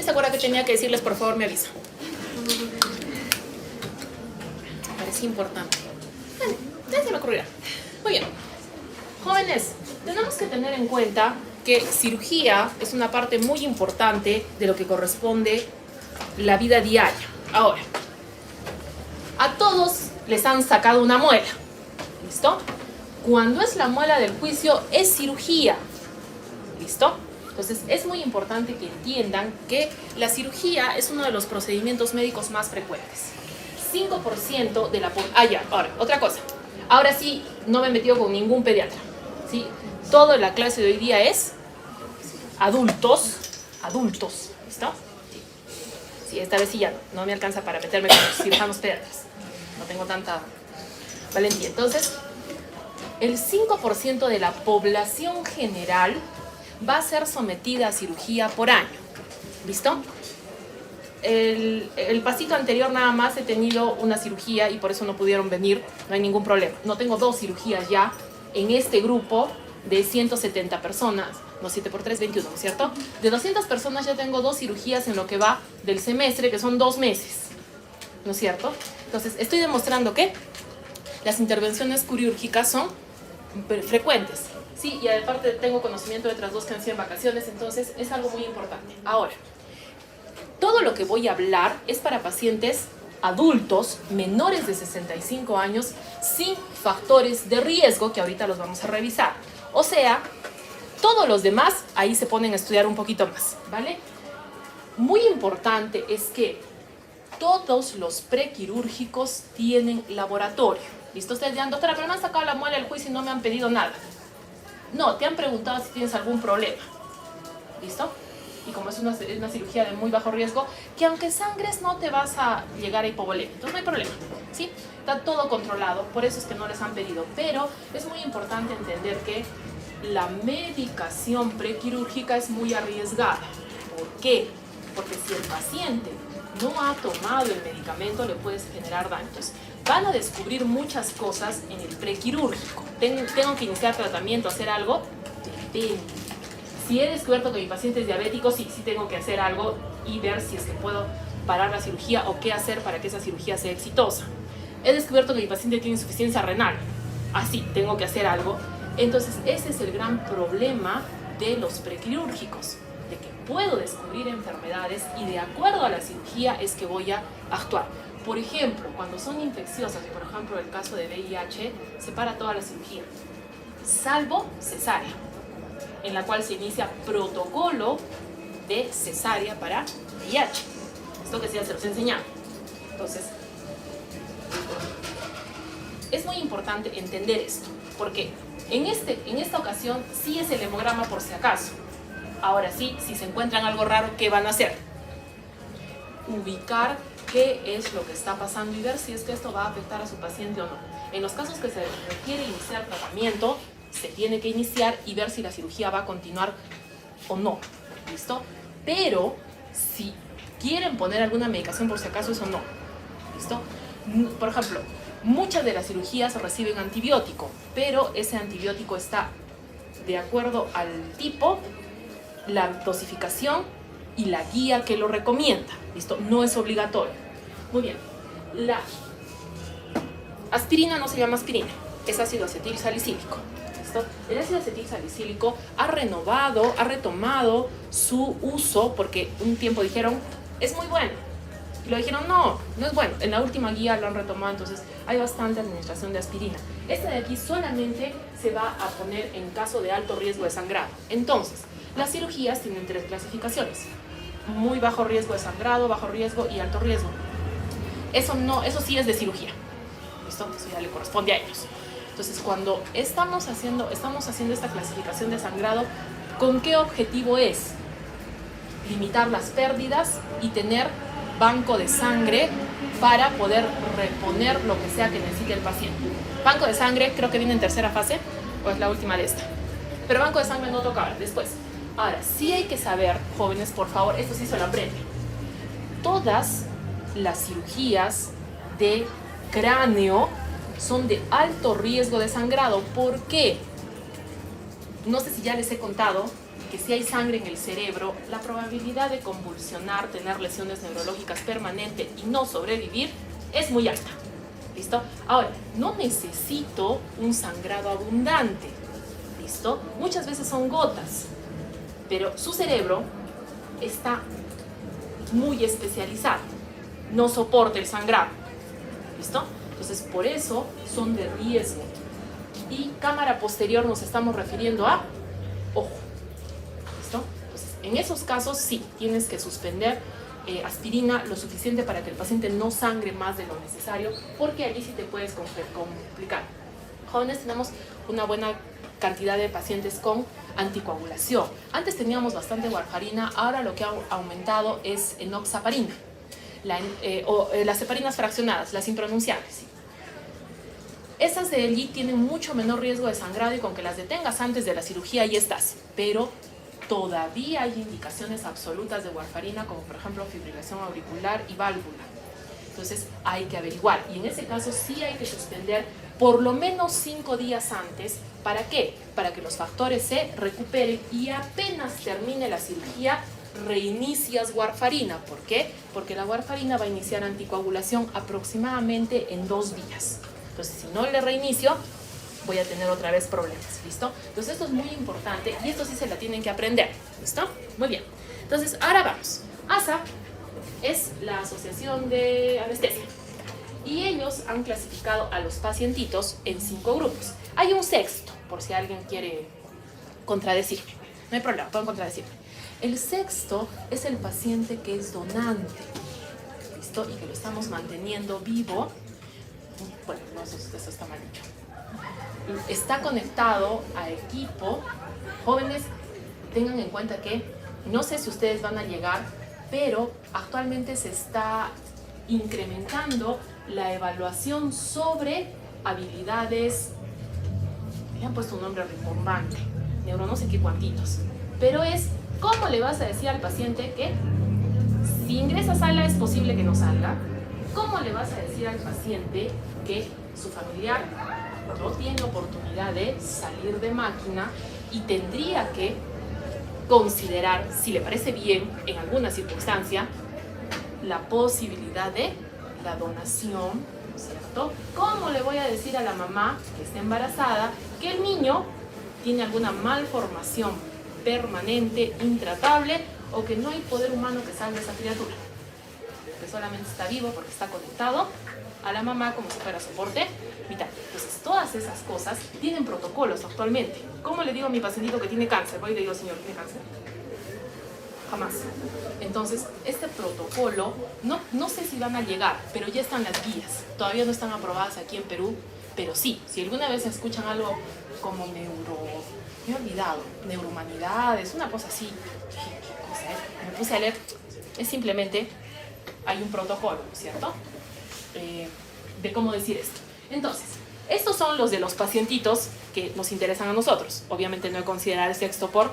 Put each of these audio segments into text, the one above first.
se acuerda que tenía que decirles? Por favor, me avisa. Me parece importante. Bueno, ya se me ocurrirá. Muy bien. Jóvenes, tenemos que tener en cuenta que cirugía es una parte muy importante de lo que corresponde la vida diaria. Ahora, a todos les han sacado una muela. ¿Listo? Cuando es la muela del juicio, es cirugía. ¿Listo? Entonces, es muy importante que entiendan que la cirugía es uno de los procedimientos médicos más frecuentes. 5% de la población... ya, ahora, otra cosa. Ahora sí, no me he metido con ningún pediatra. ¿Sí? Toda la clase de hoy día es adultos. ¿Listo? Sí, esta vez sí ya no me alcanza para meterme con los cirujanos pediatras. No tengo tanta valentía. Entonces, el 5% de la población general va a ser sometida a cirugía por año. ¿Listo? El pasito anterior nada más he tenido una cirugía y por eso no pudieron venir. No hay ningún problema. No tengo 2 cirugías ya en este grupo de 170 personas. No, 7 por 3, 21, ¿no es cierto? De 200 personas ya tengo 2 cirugías en lo que va del semestre, que son 2 meses. ¿No es cierto? Entonces, estoy demostrando que las intervenciones quirúrgicas son frecuentes. Sí, y aparte tengo conocimiento de otras 2 que han sido en vacaciones, entonces es algo muy importante. Ahora, todo lo que voy a hablar es para pacientes adultos menores de 65 años sin factores de riesgo, que ahorita los vamos a revisar. O sea, todos los demás ahí se ponen a estudiar un poquito más, ¿vale? Muy importante es que todos los prequirúrgicos tienen laboratorio. ¿Listo? Ustedes dirán, doctora, pero me han sacado la muela del juicio y no me han pedido nada. No, te han preguntado si tienes algún problema. ¿Listo? Y como es una cirugía de muy bajo riesgo, que aunque sangres no te vas a llegar a hipovolemia. Entonces no hay problema, ¿sí? Está todo controlado, por eso es que no les han pedido. Pero es muy importante entender que la medicación prequirúrgica es muy arriesgada. ¿Por qué? Porque si el paciente no ha tomado el medicamento, le puedes generar daños. Van a descubrir muchas cosas en el prequirúrgico. ¿Tengo que iniciar tratamiento, hacer algo? Depende. Si he descubierto que mi paciente es diabético, sí tengo que hacer algo y ver si es que puedo parar la cirugía o qué hacer para que esa cirugía sea exitosa. He descubierto que mi paciente tiene insuficiencia renal. Así, tengo que hacer algo. Entonces, ese es el gran problema de los prequirúrgicos, de que puedo descubrir enfermedades y de acuerdo a la cirugía es que voy a actuar. Por ejemplo, cuando son infecciosas, por ejemplo, el caso de VIH, se para toda la cirugía, salvo cesárea, en la cual se inicia protocolo de cesárea para VIH. Esto que sí ya se los he enseñado. Entonces, es muy importante entender esto, porque en esta ocasión sí es el hemograma por si acaso. Ahora sí, si se encuentran algo raro, ¿qué van a hacer? Ubicar qué es lo que está pasando y ver si es que esto va a afectar a su paciente o no. En los casos que se requiere iniciar tratamiento, se tiene que iniciar y ver si la cirugía va a continuar o no. ¿Listo? Pero si quieren poner alguna medicación por si acaso, eso no. ¿Listo? Por ejemplo, muchas de las cirugías reciben antibiótico, pero ese antibiótico está de acuerdo al tipo, la dosificación y la guía que lo recomienda. ¿Listo? No es obligatorio. Muy bien. La aspirina no se llama aspirina, es ácido acetil salicílico. ¿Listo? El ácido acetil salicílico ha retomado su uso porque un tiempo dijeron, es muy bueno. Y lo dijeron, no es bueno. En la última guía lo han retomado, entonces hay bastante administración de aspirina. Esta de aquí solamente se va a poner en caso de alto riesgo de sangrado. Entonces, las cirugías tienen 3 clasificaciones. Muy bajo riesgo de sangrado, bajo riesgo y alto riesgo. Eso sí es de cirugía. ¿Listo? Eso ya le corresponde a ellos. Entonces, cuando estamos haciendo esta clasificación de sangrado, ¿con qué objetivo es? Limitar las pérdidas y tener banco de sangre para poder reponer lo que sea que necesite el paciente. Banco de sangre creo que viene en tercera fase, o es la última de esta. Pero banco de sangre no toca ahora, después. Ahora, sí hay que saber, jóvenes, por favor, esto sí se lo aprenden. Todas las cirugías de cráneo son de alto riesgo de sangrado. ¿Por qué? No sé si ya les he contado que si hay sangre en el cerebro, la probabilidad de convulsionar, tener lesiones neurológicas permanentes y no sobrevivir es muy alta. ¿Listo? Ahora, no necesito un sangrado abundante. ¿Listo? Muchas veces son gotas, pero su cerebro está muy especializado, no soporta el sangrado. ¿Listo? Entonces, por eso son de riesgo. Y cámara posterior nos estamos refiriendo a ojo. ¿Listo? Entonces, en esos casos sí, tienes que suspender aspirina lo suficiente para que el paciente no sangre más de lo necesario, porque allí sí te puedes complicar. Jóvenes, tenemos una buena cantidad de pacientes con anticoagulación. Antes teníamos bastante warfarina, ahora lo que ha aumentado es enoxaparina, las heparinas fraccionadas, las impronunciables. ¿Sí? Esas de allí tienen mucho menor riesgo de sangrado y con que las detengas antes de la cirugía ya estás, pero todavía hay indicaciones absolutas de warfarina, como por ejemplo fibrilación auricular y válvula. Entonces hay que averiguar, y en ese caso sí hay que suspender por lo menos 5 días antes. ¿Para qué? Para que los factores se recuperen y apenas termine la cirugía reinicias warfarina. ¿Por qué? Porque la warfarina va a iniciar anticoagulación aproximadamente en 2 días. Entonces, si no le reinicio, voy a tener otra vez problemas. ¿Listo? Entonces, esto es muy importante y esto sí se la tienen que aprender. ¿Listo? Muy bien. Entonces, ahora vamos. ASA es la Asociación de Anestesia y ellos han clasificado a los pacientitos en 5 grupos. Hay un sexto, por si alguien quiere contradecirme. No hay problema, pueden contradecirme. El sexto es el paciente que es donante. ¿Listo? Y que lo estamos manteniendo vivo. Bueno, no, eso está mal dicho. Está conectado a equipo. Jóvenes, tengan en cuenta que no sé si ustedes van a llegar, pero actualmente se está incrementando la evaluación sobre habilidades, le han puesto un nombre rimbombante, neuro no sé qué cuantitos, pero es cómo le vas a decir al paciente que si ingresa a sala es posible que no salga, cómo le vas a decir al paciente que su familiar no tiene oportunidad de salir de máquina y tendría que considerar, si le parece bien en alguna circunstancia, la posibilidad de la donación, ¿cierto? ¿Cómo le voy a decir a la mamá que está embarazada que el niño tiene alguna malformación permanente, intratable, o que no hay poder humano que salve a esa criatura? Que solamente está vivo porque está conectado a la mamá como si fuera soporte vital. Entonces, todas esas cosas tienen protocolos actualmente. ¿Cómo le digo a mi pacientito que tiene cáncer? Voy y le digo, señor, ¿tiene cáncer? Jamás. Entonces, este protocolo, no sé si van a llegar, pero ya están las guías. Todavía no están aprobadas aquí en Perú, pero sí, si alguna vez escuchan algo como me he olvidado, neurohumanidades, una cosa así, ¿qué cosa es? Me puse a leer, es simplemente, hay un protocolo, ¿cierto? De cómo decir esto. Entonces, estos son los de los pacientitos que nos interesan a nosotros. Obviamente no he considerado el sexto por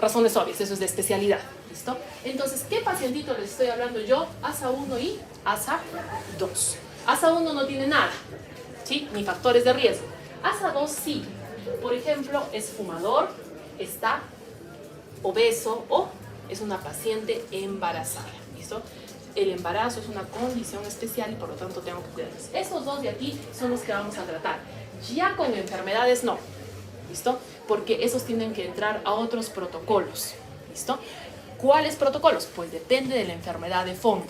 razones obvias, eso es de especialidad. ¿Listo? Entonces, ¿qué pacientito les estoy hablando yo? ASA 1 y ASA 2. ASA 1 no tiene nada, ¿sí? Ni factores de riesgo. ASA 2 sí. Por ejemplo, es fumador, está obeso o es una paciente embarazada. ¿Listo? El embarazo es una condición especial y por lo tanto tengo que cuidarlos. Esos dos de aquí son los que vamos a tratar. Ya con enfermedades no. ¿Listo? Porque esos tienen que entrar a otros protocolos. ¿Listo? ¿Cuáles protocolos? Pues depende de la enfermedad de fondo.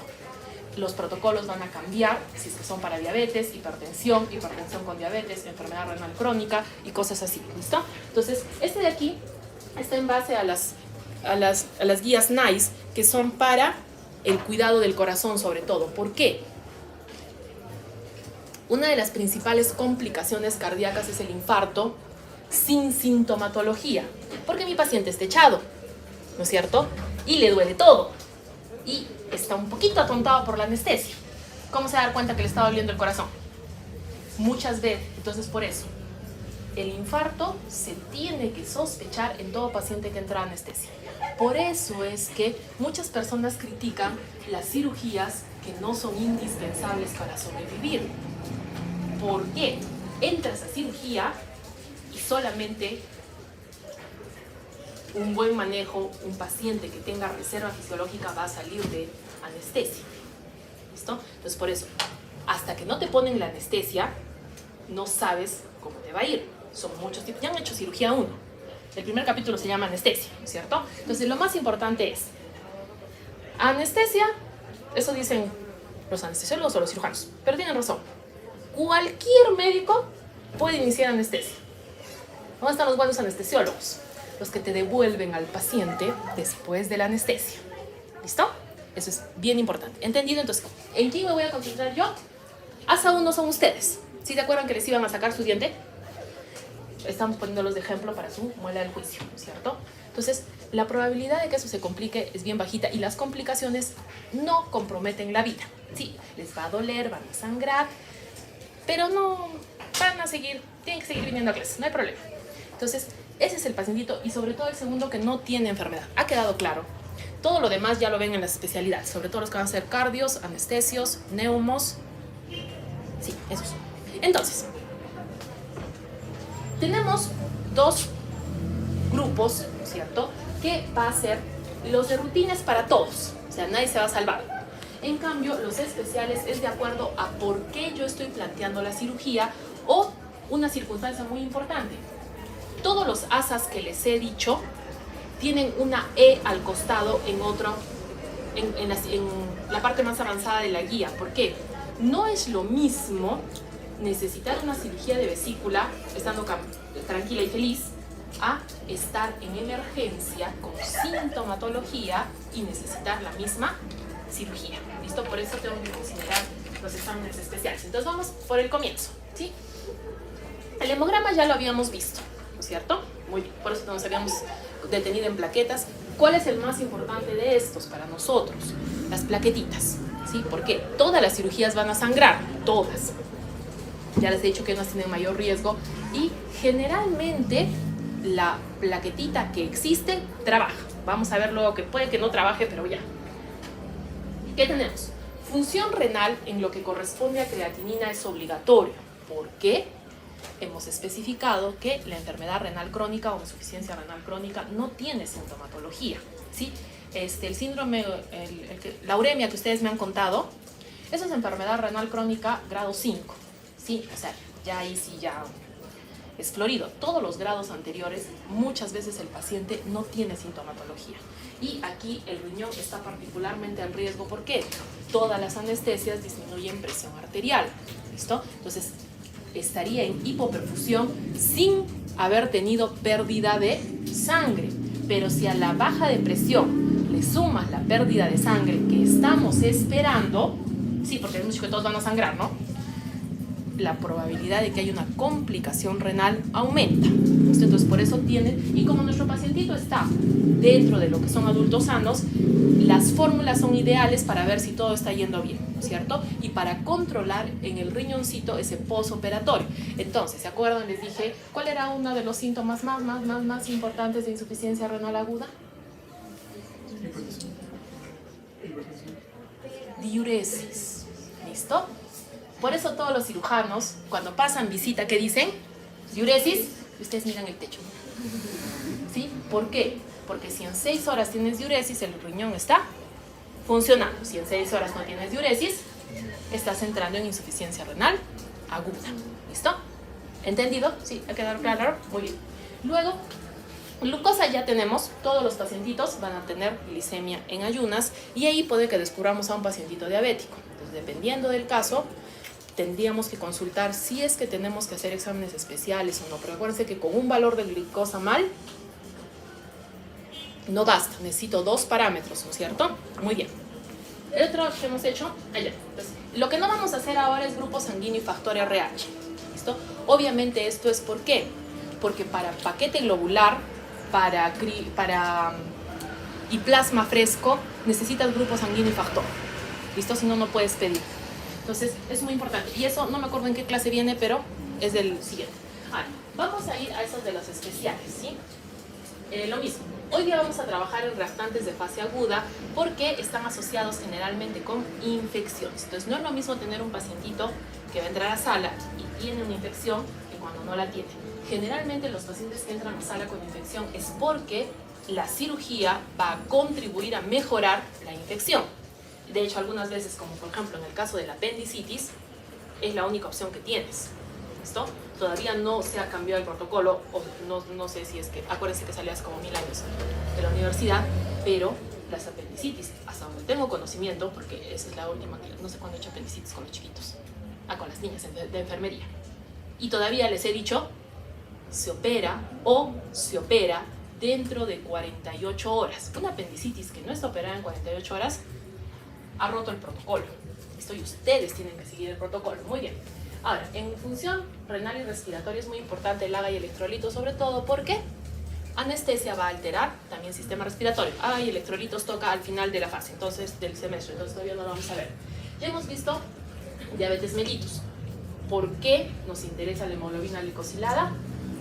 Los protocolos van a cambiar si es que son para diabetes, hipertensión con diabetes, enfermedad renal crónica y cosas así. ¿Listo? Entonces, este de aquí está en base a las guías NICE, que son para el cuidado del corazón sobre todo. ¿Por qué? Una de las principales complicaciones cardíacas es el infarto sin sintomatología, porque mi paciente está echado, ¿no es cierto? Y le duele todo. Y está un poquito atontado por la anestesia. ¿Cómo se va a dar cuenta que le está doliendo el corazón? Muchas veces. Entonces, por eso, el infarto se tiene que sospechar en todo paciente que entra a anestesia. Por eso es que muchas personas critican las cirugías que no son indispensables para sobrevivir. ¿Por qué? Entras a cirugía y solamente un buen manejo, un paciente que tenga reserva fisiológica va a salir de anestesia. ¿Listo? Entonces, por eso, hasta que no te ponen la anestesia, no sabes cómo te va a ir. Son muchos tipos. Ya han hecho cirugía 1. El primer capítulo se llama anestesia, ¿no es cierto? Entonces, lo más importante es anestesia. Eso dicen los anestesiólogos o los cirujanos, pero tienen razón. Cualquier médico puede iniciar anestesia. ¿Dónde están los buenos anestesiólogos? Los que te devuelven al paciente después de la anestesia. ¿Listo? Eso es bien importante. ¿Entendido? Entonces, ¿en quién me voy a concentrar yo? Asa 1 son ustedes. ¿Sí te acuerdan que les iban a sacar su diente? Estamos poniéndolos de ejemplo para su muela del juicio, ¿no es cierto? Entonces, la probabilidad de que eso se complique es bien bajita y las complicaciones no comprometen la vida. Sí, les va a doler, van a sangrar, pero no van a seguir, tienen que seguir viniendo a clases, no hay problema. Entonces, ese es el pacientito y sobre todo el segundo que no tiene enfermedad. ¿Ha quedado claro? Todo lo demás ya lo ven en las especialidades, sobre todo los que van a ser cardios, anestesios, neumos. Sí, esos. Entonces, tenemos dos grupos, ¿cierto? Que va a ser los de rutinas para todos, o sea, nadie se va a salvar. En cambio, los especiales es de acuerdo a por qué yo estoy planteando la cirugía o una circunstancia muy importante. Todos los ASAs que les he dicho tienen una E al costado en la parte más avanzada de la guía. ¿Por qué? No es lo mismo necesitar una cirugía de vesícula estando tranquila y feliz a estar en emergencia con sintomatología y necesitar la misma cirugía. ¿Listo? Por eso tengo que considerar los exámenes especiales. Entonces vamos por el comienzo, ¿sí? El hemograma ya lo habíamos visto, ¿no es cierto? Muy bien, por eso nos habíamos detenido en plaquetas. ¿Cuál es el más importante de estos para nosotros? Las plaquetitas, ¿sí? Porque todas las cirugías van a sangrar, todas. Ya les he dicho que unas tienen mayor riesgo y generalmente la plaquetita que existe trabaja. Vamos a ver luego que puede que no trabaje, pero ya. ¿Qué tenemos? Función renal en lo que corresponde a creatinina es obligatorio. ¿Por qué? Hemos especificado que la enfermedad renal crónica o insuficiencia renal crónica no tiene sintomatología, ¿sí? El síndrome, la uremia que ustedes me han contado, eso es enfermedad renal crónica grado 5, ¿sí? O sea, ya ahí sí ya es florido. Todos los grados anteriores, muchas veces el paciente no tiene sintomatología. Y aquí el riñón está particularmente en riesgo. ¿Por qué? Todas las anestesias disminuyen presión arterial, ¿listo? Entonces, estaría en hipoperfusión sin haber tenido pérdida de sangre. Pero si a la baja de presión le sumas la pérdida de sangre que estamos esperando, sí, porque hay muchos que todos van a sangrar, ¿no? La probabilidad de que haya una complicación renal aumenta. Entonces, por eso tiene, y como nuestro pacientito está dentro de lo que son adultos sanos, las fórmulas son ideales para ver si todo está yendo bien, ¿cierto? Y para controlar en el riñoncito ese postoperatorio. Entonces, ¿se acuerdan? Les dije, ¿cuál era uno de los síntomas más importantes de insuficiencia renal aguda? Diuresis. ¿Listo? Por eso todos los cirujanos, cuando pasan visita, ¿qué dicen? Diuresis, y ustedes miran el techo. ¿Sí? ¿Por qué? Porque si en 6 horas tienes diuresis, el riñón está funcionando. Si en 6 horas no tienes diuresis, estás entrando en insuficiencia renal aguda. ¿Listo? ¿Entendido? ¿Sí? ¿Ha quedado claro? Muy bien. Luego, glucosa ya tenemos. Todos los pacientitos van a tener glicemia en ayunas y ahí puede que descubramos a un pacientito diabético. Entonces, dependiendo del caso, tendríamos que consultar si es que tenemos que hacer exámenes especiales o no. Pero acuérdense que con un valor de glucosa mal no basta, necesito 2 parámetros, ¿no es cierto? Muy bien. El otro que hemos hecho, allá. Entonces, lo que no vamos a hacer ahora es grupo sanguíneo y factor RH. ¿Listo? Obviamente esto es ¿por qué? Porque para paquete globular, y plasma fresco, necesitas grupo sanguíneo y factor. ¿Listo? Si no, no puedes pedir. Entonces, es muy importante. Y eso, no me acuerdo en qué clase viene, pero es del siguiente. Ahora, vamos a ir a esos de los especiales, ¿sí? Lo mismo. Hoy día vamos a trabajar en reactantes de fase aguda porque están asociados generalmente con infecciones. Entonces, no es lo mismo tener un pacientito que va a entrar a sala y tiene una infección que cuando no la tiene. Generalmente, los pacientes que entran a sala con infección es porque la cirugía va a contribuir a mejorar la infección. De hecho, algunas veces, como por ejemplo en el caso de la apendicitis, es la única opción que tienes. ¿Listo? Todavía no se ha cambiado el protocolo, o no sé si es que, acuérdense que salió hace como 1000 años de la universidad, pero las apendicitis, hasta donde tengo conocimiento, porque esa es la última, no sé cuándo he hecho apendicitis con los chiquitos, con las niñas de enfermería. Y todavía les he dicho, se opera dentro de 48 horas. Una apendicitis que no está operada en 48 horas ha roto el protocolo. ¿Listo? Y ustedes tienen que seguir el protocolo. Muy bien. Ahora, en función renal y respiratoria es muy importante el AGA y electrolitos, sobre todo porque anestesia va a alterar también el sistema respiratorio. AGA y electrolitos toca al final de la fase, entonces del semestre, entonces todavía no lo vamos a ver. Ya hemos visto diabetes mellitus. ¿Por qué nos interesa la hemoglobina glicosilada?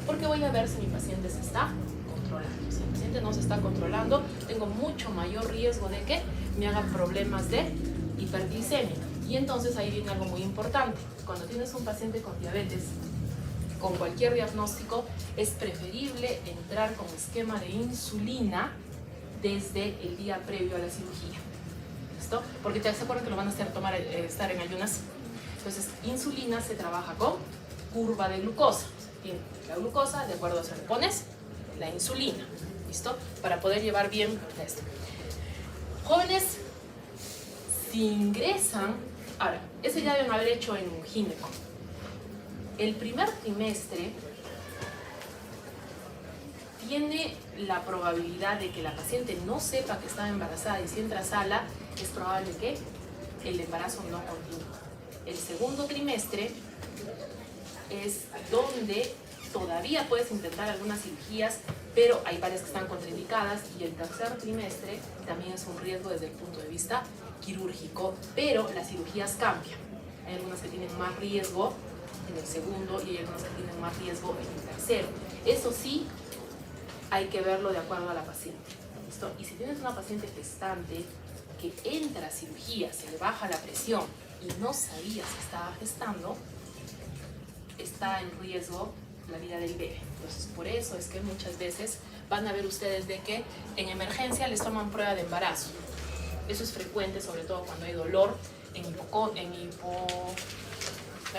Porque voy a ver si mi paciente se está controlando. Si el paciente no se está controlando, tengo mucho mayor riesgo de que me haga problemas de hiperglicemia. Y entonces ahí viene algo muy importante. Cuando tienes un paciente con diabetes, con cualquier diagnóstico, es preferible entrar con esquema de insulina desde el día previo a la cirugía. ¿Listo? Porque te acuerdas que lo van a hacer estar en ayunas. Entonces, insulina se trabaja con curva de glucosa. Tiene la glucosa, de acuerdo a eso le pones la insulina. ¿Listo? Para poder llevar bien esto. Jóvenes, si ingresan, ahora, eso ya deben haber hecho en un gineco. El primer trimestre tiene la probabilidad de que la paciente no sepa que está embarazada y si entra a sala, es probable que el embarazo no continúe. El segundo trimestre es donde todavía puedes intentar algunas cirugías, pero hay varias que están contraindicadas, y el tercer trimestre también es un riesgo desde el punto de vista quirúrgico, pero las cirugías cambian. Hay algunas que tienen más riesgo en el segundo y hay algunas que tienen más riesgo en el tercero. Eso sí, hay que verlo de acuerdo a la paciente. ¿Listo? Y si tienes una paciente gestante que entra a cirugía, se le baja la presión y no sabías que estaba gestando, está en riesgo la vida del bebé. Entonces, por eso es que muchas veces van a ver ustedes de que en emergencia les toman prueba de embarazo. Eso es frecuente, sobre todo cuando hay dolor en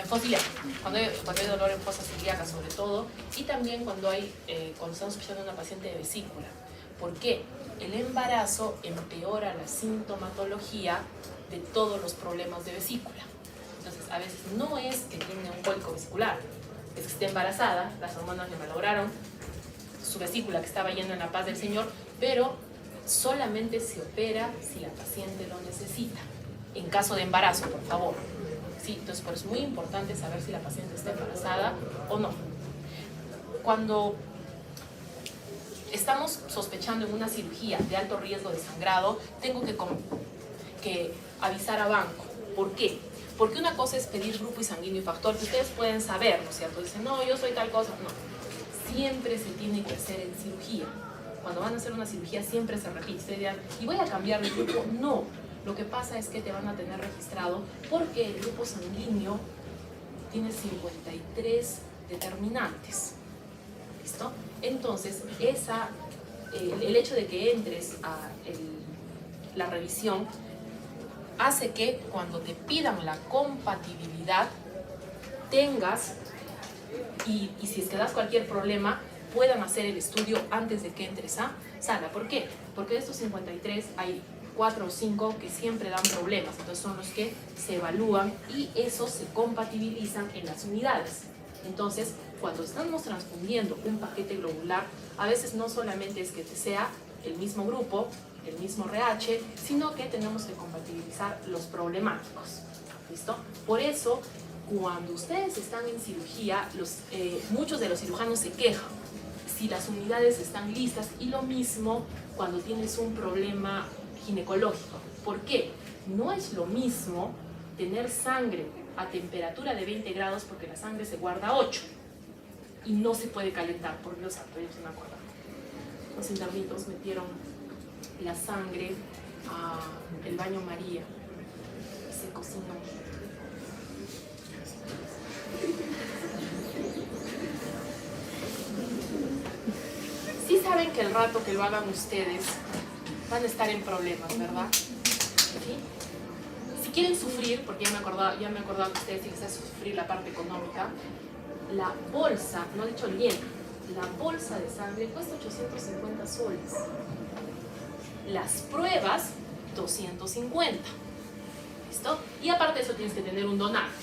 fosiliar, cuando hay dolor en fosas ilíacas sobre todo, y también cuando estamos sospechando a una paciente de vesícula. ¿Por qué? El embarazo empeora la sintomatología de todos los problemas de vesícula. Entonces, a veces no es que tiene un cólico vesicular, es que está embarazada, las hormonas le malograron su vesícula que estaba yendo en la paz del Señor, pero solamente se opera si la paciente lo necesita. En caso de embarazo, por favor. Sí, entonces por eso es muy importante saber si la paciente está embarazada o no. Cuando estamos sospechando en una cirugía de alto riesgo de sangrado, tengo que avisar a banco. ¿Por qué? Porque una cosa es pedir grupo sanguíneo y factor, que ustedes pueden saber, ¿no es cierto? Dicen, no, yo soy tal cosa. No, siempre se tiene que hacer en cirugía. Cuando van a hacer una cirugía siempre se repite. Ustedes dirán, ¿y voy a cambiar de grupo? No. Lo que pasa es que te van a tener registrado porque el grupo sanguíneo tiene 53 determinantes. ¿Listo? Entonces, el hecho de que entres a la revisión hace que cuando te pidan la compatibilidad tengas, y si es que das cualquier problema, puedan hacer el estudio antes de que entres a sala. ¿Por qué? Porque de estos 53 hay 4 o 5 que siempre dan problemas, entonces son los que se evalúan y esos se compatibilizan en las unidades. Entonces, cuando estamos transfundiendo un paquete globular, a veces no solamente es que sea el mismo grupo, el mismo RH, sino que tenemos que compatibilizar los problemáticos. ¿Listo? Por eso, cuando ustedes están en cirugía, muchos de los cirujanos se quejan si las unidades están listas, y lo mismo cuando tienes un problema ginecológico. ¿Por qué? No es lo mismo tener sangre a temperatura de 20 grados, porque la sangre se guarda a 8 y no se puede calentar. Por Dios santo, yo se me acuerdo. Los internitos metieron la sangre al baño María y se cocinó. Sí saben saben que el rato que lo hagan ustedes van a estar en problemas, ¿verdad? ¿Sí? Si quieren sufrir, porque ya me acordaba que ustedes tienen que sufrir la parte económica, la bolsa, no he dicho llena, la bolsa de sangre cuesta 850 soles. Las pruebas, 250. ¿Listo? Y aparte de eso tienes que tener un donante.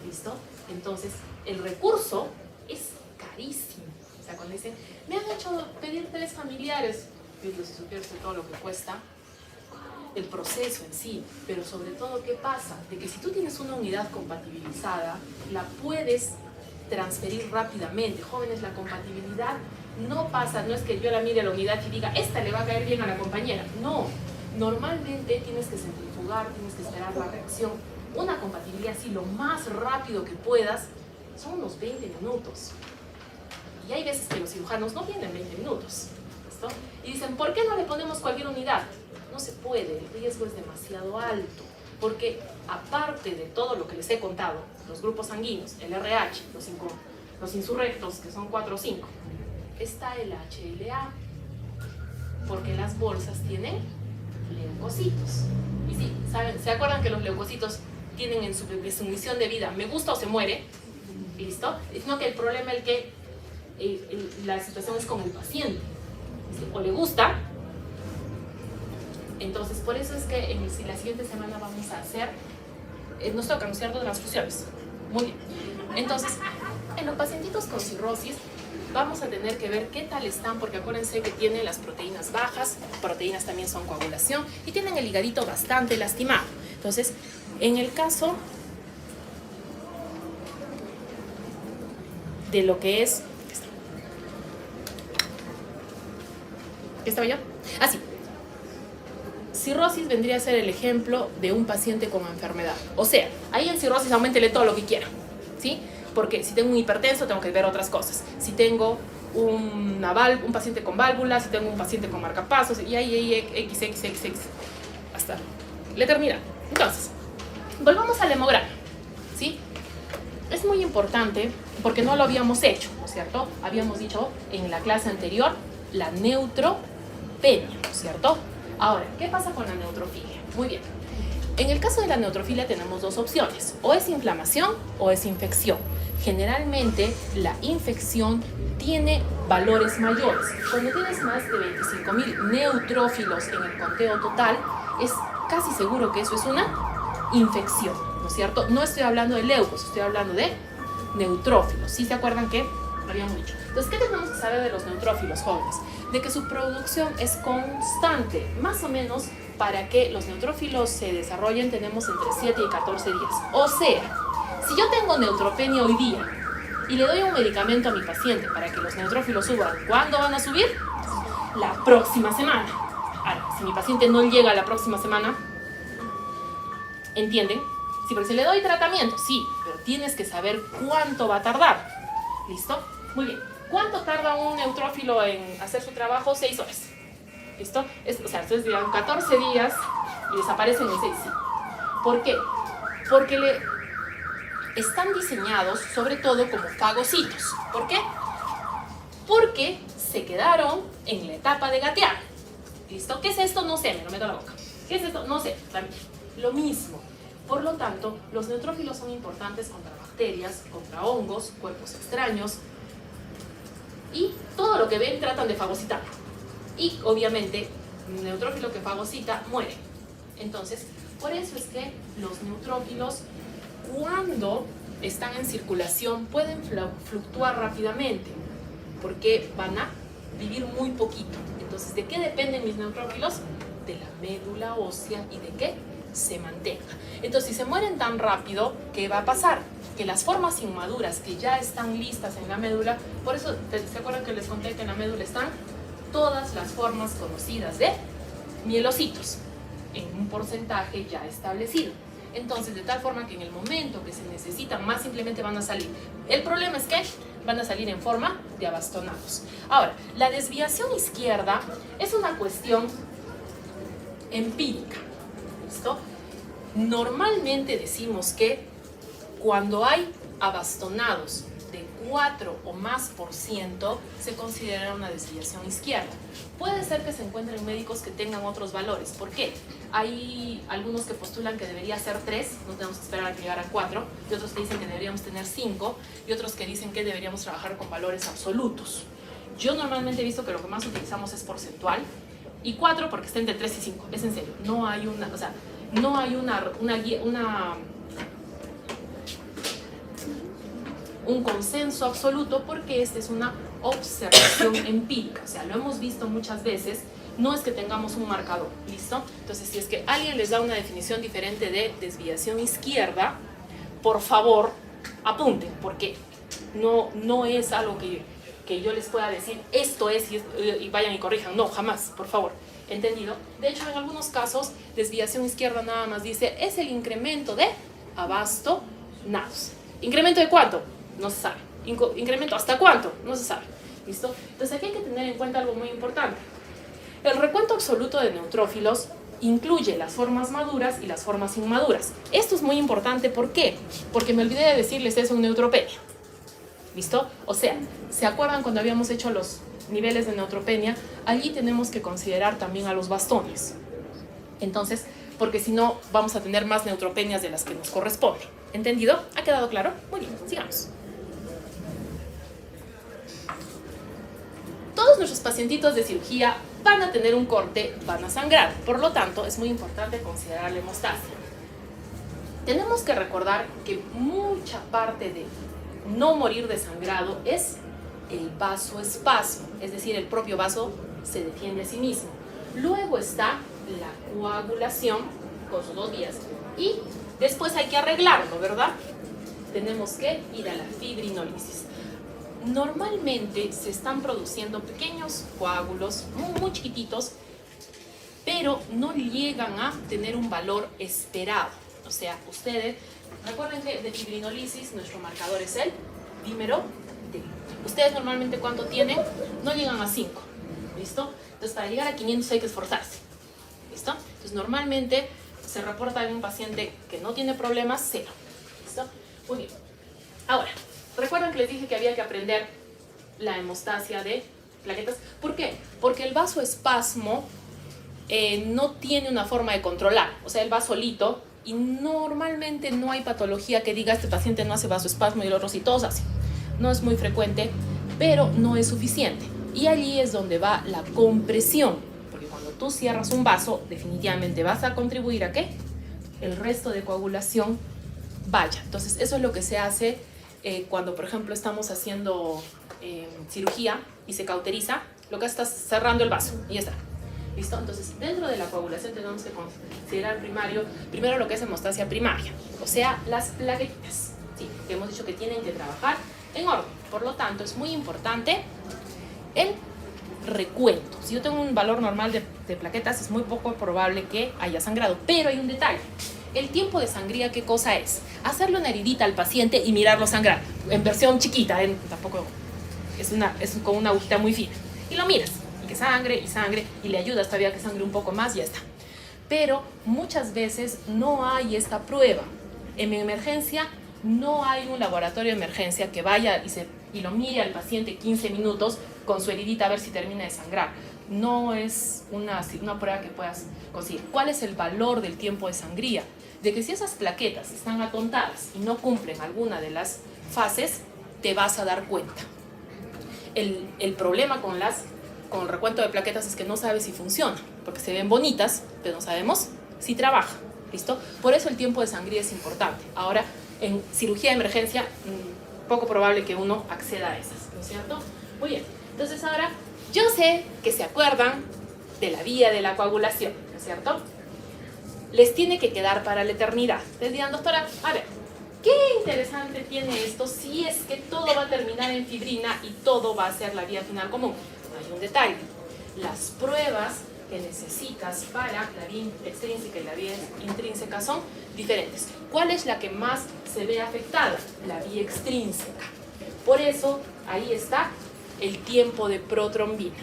¿Listo? Entonces, el recurso es carísimo. O sea, cuando dicen, me han hecho pedir 3 familiares, si supieras todo lo que cuesta el proceso en sí, pero sobre todo, ¿qué pasa? De que si tú tienes una unidad compatibilizada, la puedes transferir rápidamente. Jóvenes, la compatibilidad no pasa, no es que yo la mire a la unidad y diga, esta le va a caer bien a la compañera. No, normalmente tienes que centrifugar, tienes que esperar la reacción. Una compatibilidad así, lo más rápido que puedas, son unos 20 minutos. Y hay veces que los cirujanos no tienen 20 minutos. ¿Listo? Y dicen, ¿por qué no le ponemos cualquier unidad? No se puede, el riesgo es demasiado alto. Porque aparte de todo lo que les he contado, los grupos sanguíneos, el RH, los insurrectos, que son 4 o 5, está el HLA, porque las bolsas tienen leucocitos. Y sí, ¿saben? ¿Se acuerdan que los leucocitos tienen en su misión de vida, me gusta o se muere? ¿Listo? Sino que el problema es que la situación es con el paciente. ¿Sí? O le gusta. Entonces, por eso es que la siguiente semana vamos a hacer, nos toca anunciar 2 transfusiones. Muy bien. Entonces, en los pacientitos con cirrosis, vamos a tener que ver qué tal están, porque acuérdense que tienen las proteínas bajas, proteínas también son coagulación, y tienen el higadito bastante lastimado. Entonces, en el caso de lo que es... ¿Qué estaba yo? Ah, sí. Cirrosis vendría a ser el ejemplo de un paciente con enfermedad. O sea, ahí en cirrosis auméntele todo lo que quiera, ¿sí? Porque si tengo un hipertenso tengo que ver otras cosas. Si tengo un paciente con válvulas, si tengo un paciente con marcapasos, y ahí XXXX, hasta le termina. Entonces, volvamos al hemograma, ¿sí? Es muy importante porque no lo habíamos hecho, ¿no es cierto? Habíamos dicho en la clase anterior la neutropenia, ¿no es cierto? Ahora, ¿qué pasa con la neutrofilia? Muy bien. En el caso de la neutrofilia tenemos 2 opciones, o es inflamación o es infección. Generalmente la infección tiene valores mayores. Cuando tienes más de 25.000 neutrófilos en el conteo total, es casi seguro que eso es una infección, ¿no es cierto? No estoy hablando de leucos, estoy hablando de neutrófilos. ¿Sí se acuerdan que habíamos dicho? Entonces, ¿qué tenemos que saber de los neutrófilos, jóvenes? De que su producción es constante, más o menos. Para que los neutrófilos se desarrollen tenemos entre 7 y 14 días. O sea, si yo tengo neutropenia hoy día y le doy un medicamento a mi paciente para que los neutrófilos suban, ¿cuándo van a subir? La próxima semana. Ahora, si mi paciente no llega la próxima semana, ¿entienden? Sí, porque si le doy tratamiento, sí, pero tienes que saber cuánto va a tardar. ¿Listo? Muy bien. ¿Cuánto tarda un neutrófilo en hacer su trabajo? 6 horas. ¿Listo? O sea, ustedes dirán 14 días y desaparecen en 6. Sí. ¿Por qué? Porque están diseñados sobre todo como fagocitos. ¿Por qué? Porque se quedaron en la etapa de gatear. ¿Listo? ¿Qué es esto? No sé, me lo meto a la boca. ¿Qué es esto? No sé, también. Lo mismo. Por lo tanto, los neutrófilos son importantes contra bacterias, contra hongos, cuerpos extraños y todo lo que ven tratan de fagocitar. Y obviamente, un neutrófilo que fagocita muere. Entonces, por eso es que los neutrófilos, cuando están en circulación, pueden fluctuar rápidamente, porque van a vivir muy poquito. Entonces, ¿de qué dependen mis neutrófilos? De la médula ósea y de que se mantenga. Entonces, si se mueren tan rápido, ¿qué va a pasar? Que las formas inmaduras que ya están listas en la médula, por eso, ¿se acuerdan que les conté que en la médula están todas las formas conocidas de mielocitos en un porcentaje ya establecido? Entonces, de tal forma que en el momento que se necesitan más, simplemente van a salir. El problema es que van a salir en forma de abastonados. Ahora, la desviación izquierda es una cuestión empírica. ¿Listo? Normalmente decimos que cuando hay abastonados de 4 o más por ciento se considera una desviación izquierda. Puede ser que se encuentren médicos que tengan otros valores. ¿Por qué? Hay algunos que postulan que debería ser 3, no tenemos que esperar a que llegar a 4, y otros que dicen que deberíamos tener 5, y otros que dicen que deberíamos trabajar con valores absolutos. Yo normalmente he visto que lo que más utilizamos es porcentual, y 4 porque está entre 3 y 5, es en serio. No hay una, o sea, no hay un consenso absoluto porque esta es una observación empírica, o sea, lo hemos visto muchas veces, no es que tengamos un marcador, ¿listo? Entonces, si es que alguien les da una definición diferente de desviación izquierda, por favor, apunten, porque no es algo que yo les pueda decir, esto es, y vayan y corrijan, no, jamás, por favor. ¿Entendido? De hecho, en algunos casos, desviación izquierda nada más dice, es el incremento de abastonados. ¿Incremento de cuánto? No se sabe. ¿Incremento hasta cuánto? No se sabe. ¿Listo? Entonces aquí hay que tener en cuenta algo muy importante. El recuento absoluto de neutrófilos incluye las formas maduras y las formas inmaduras. Esto es muy importante, ¿por qué? Porque me olvidé de decirles eso en neutropenia. ¿Listo? O sea, ¿se acuerdan cuando habíamos hecho los niveles de neutropenia? Allí tenemos que considerar también a los bastones. Entonces, porque si no, vamos a tener más neutropenias de las que nos corresponde. ¿Entendido? ¿Ha quedado claro? Muy bien, sigamos. Todos nuestros pacientitos de cirugía van a tener un corte, van a sangrar. Por lo tanto, es muy importante considerar la hemostasia. Tenemos que recordar que mucha parte de no morir desangrado es el vasoespasmo, es decir, el propio vaso se defiende a sí mismo. Luego está la coagulación con sus 2 vías y después hay que arreglarlo, ¿verdad? Tenemos que ir a la fibrinolisis. Normalmente se están produciendo pequeños coágulos muy chiquititos, pero no llegan a tener un valor esperado. O sea, ustedes recuerden que de fibrinolisis nuestro marcador es el dímero D. Ustedes normalmente ¿cuánto tienen? No llegan a 5. ¿Listo? Entonces para llegar a 500 hay que esforzarse. ¿Listo? Entonces normalmente se reporta en un paciente que no tiene problemas 0. ¿Listo? Muy bien. Ahora, recuerden que les dije que había que aprender la hemostasia de plaquetas. ¿Por qué? Porque el vasoespasmo no tiene una forma de controlar. O sea, él va solito y normalmente no hay patología que diga este paciente no hace vasoespasmo y el otro sí, todos hacen. No es muy frecuente, pero no es suficiente. Y allí es donde va la compresión. Porque cuando tú cierras un vaso, definitivamente vas a contribuir a que el resto de coagulación vaya. Entonces, eso es lo que se hace cuando, por ejemplo, estamos haciendo cirugía y se cauteriza. Lo que estás cerrando el vaso y ya está. ¿Listo? Entonces, dentro de la coagulación tenemos que considerar primero lo que es hemostasia primaria, o sea, las plaquetitas, ¿sí? Que hemos dicho que tienen que trabajar en orden. Por lo tanto, es muy importante el recuento. Si yo tengo un valor normal de plaquetas, es muy poco probable que haya sangrado, pero hay un detalle. El tiempo de sangría, ¿qué cosa es? Hacerle una heridita al paciente y mirarlo sangrar, en versión chiquita, tampoco es con una agujita muy fina, y lo miras. Que sangre y sangre y le ayudas todavía que sangre un poco más y ya está. Pero muchas veces no hay esta prueba. En emergencia no hay un laboratorio de emergencia que vaya y lo mire al paciente 15 minutos con su heridita a ver si termina de sangrar. No es una prueba que puedas conseguir. ¿Cuál es el valor del tiempo de sangría? De que si esas plaquetas están atontadas y no cumplen alguna de las fases, te vas a dar cuenta. El problema con el recuento de plaquetas es que no sabes si funciona, porque se ven bonitas, pero no sabemos si trabaja. ¿Listo? Por eso el tiempo de sangría es importante. Ahora, en cirugía de emergencia, poco probable que uno acceda a esas, ¿no es cierto? Muy bien. Entonces ahora, yo sé que se acuerdan de la vía de la coagulación, ¿no es cierto? Les tiene que quedar para la eternidad. Les dirán, doctora, a ver, qué interesante tiene esto si es que todo va a terminar en fibrina y todo va a ser la vía final común. Hay un detalle, las pruebas que necesitas para la vía extrínseca y la vía intrínseca son diferentes. ¿Cuál es la que más se ve afectada? La vía extrínseca. Por eso, ahí está el tiempo de protrombina.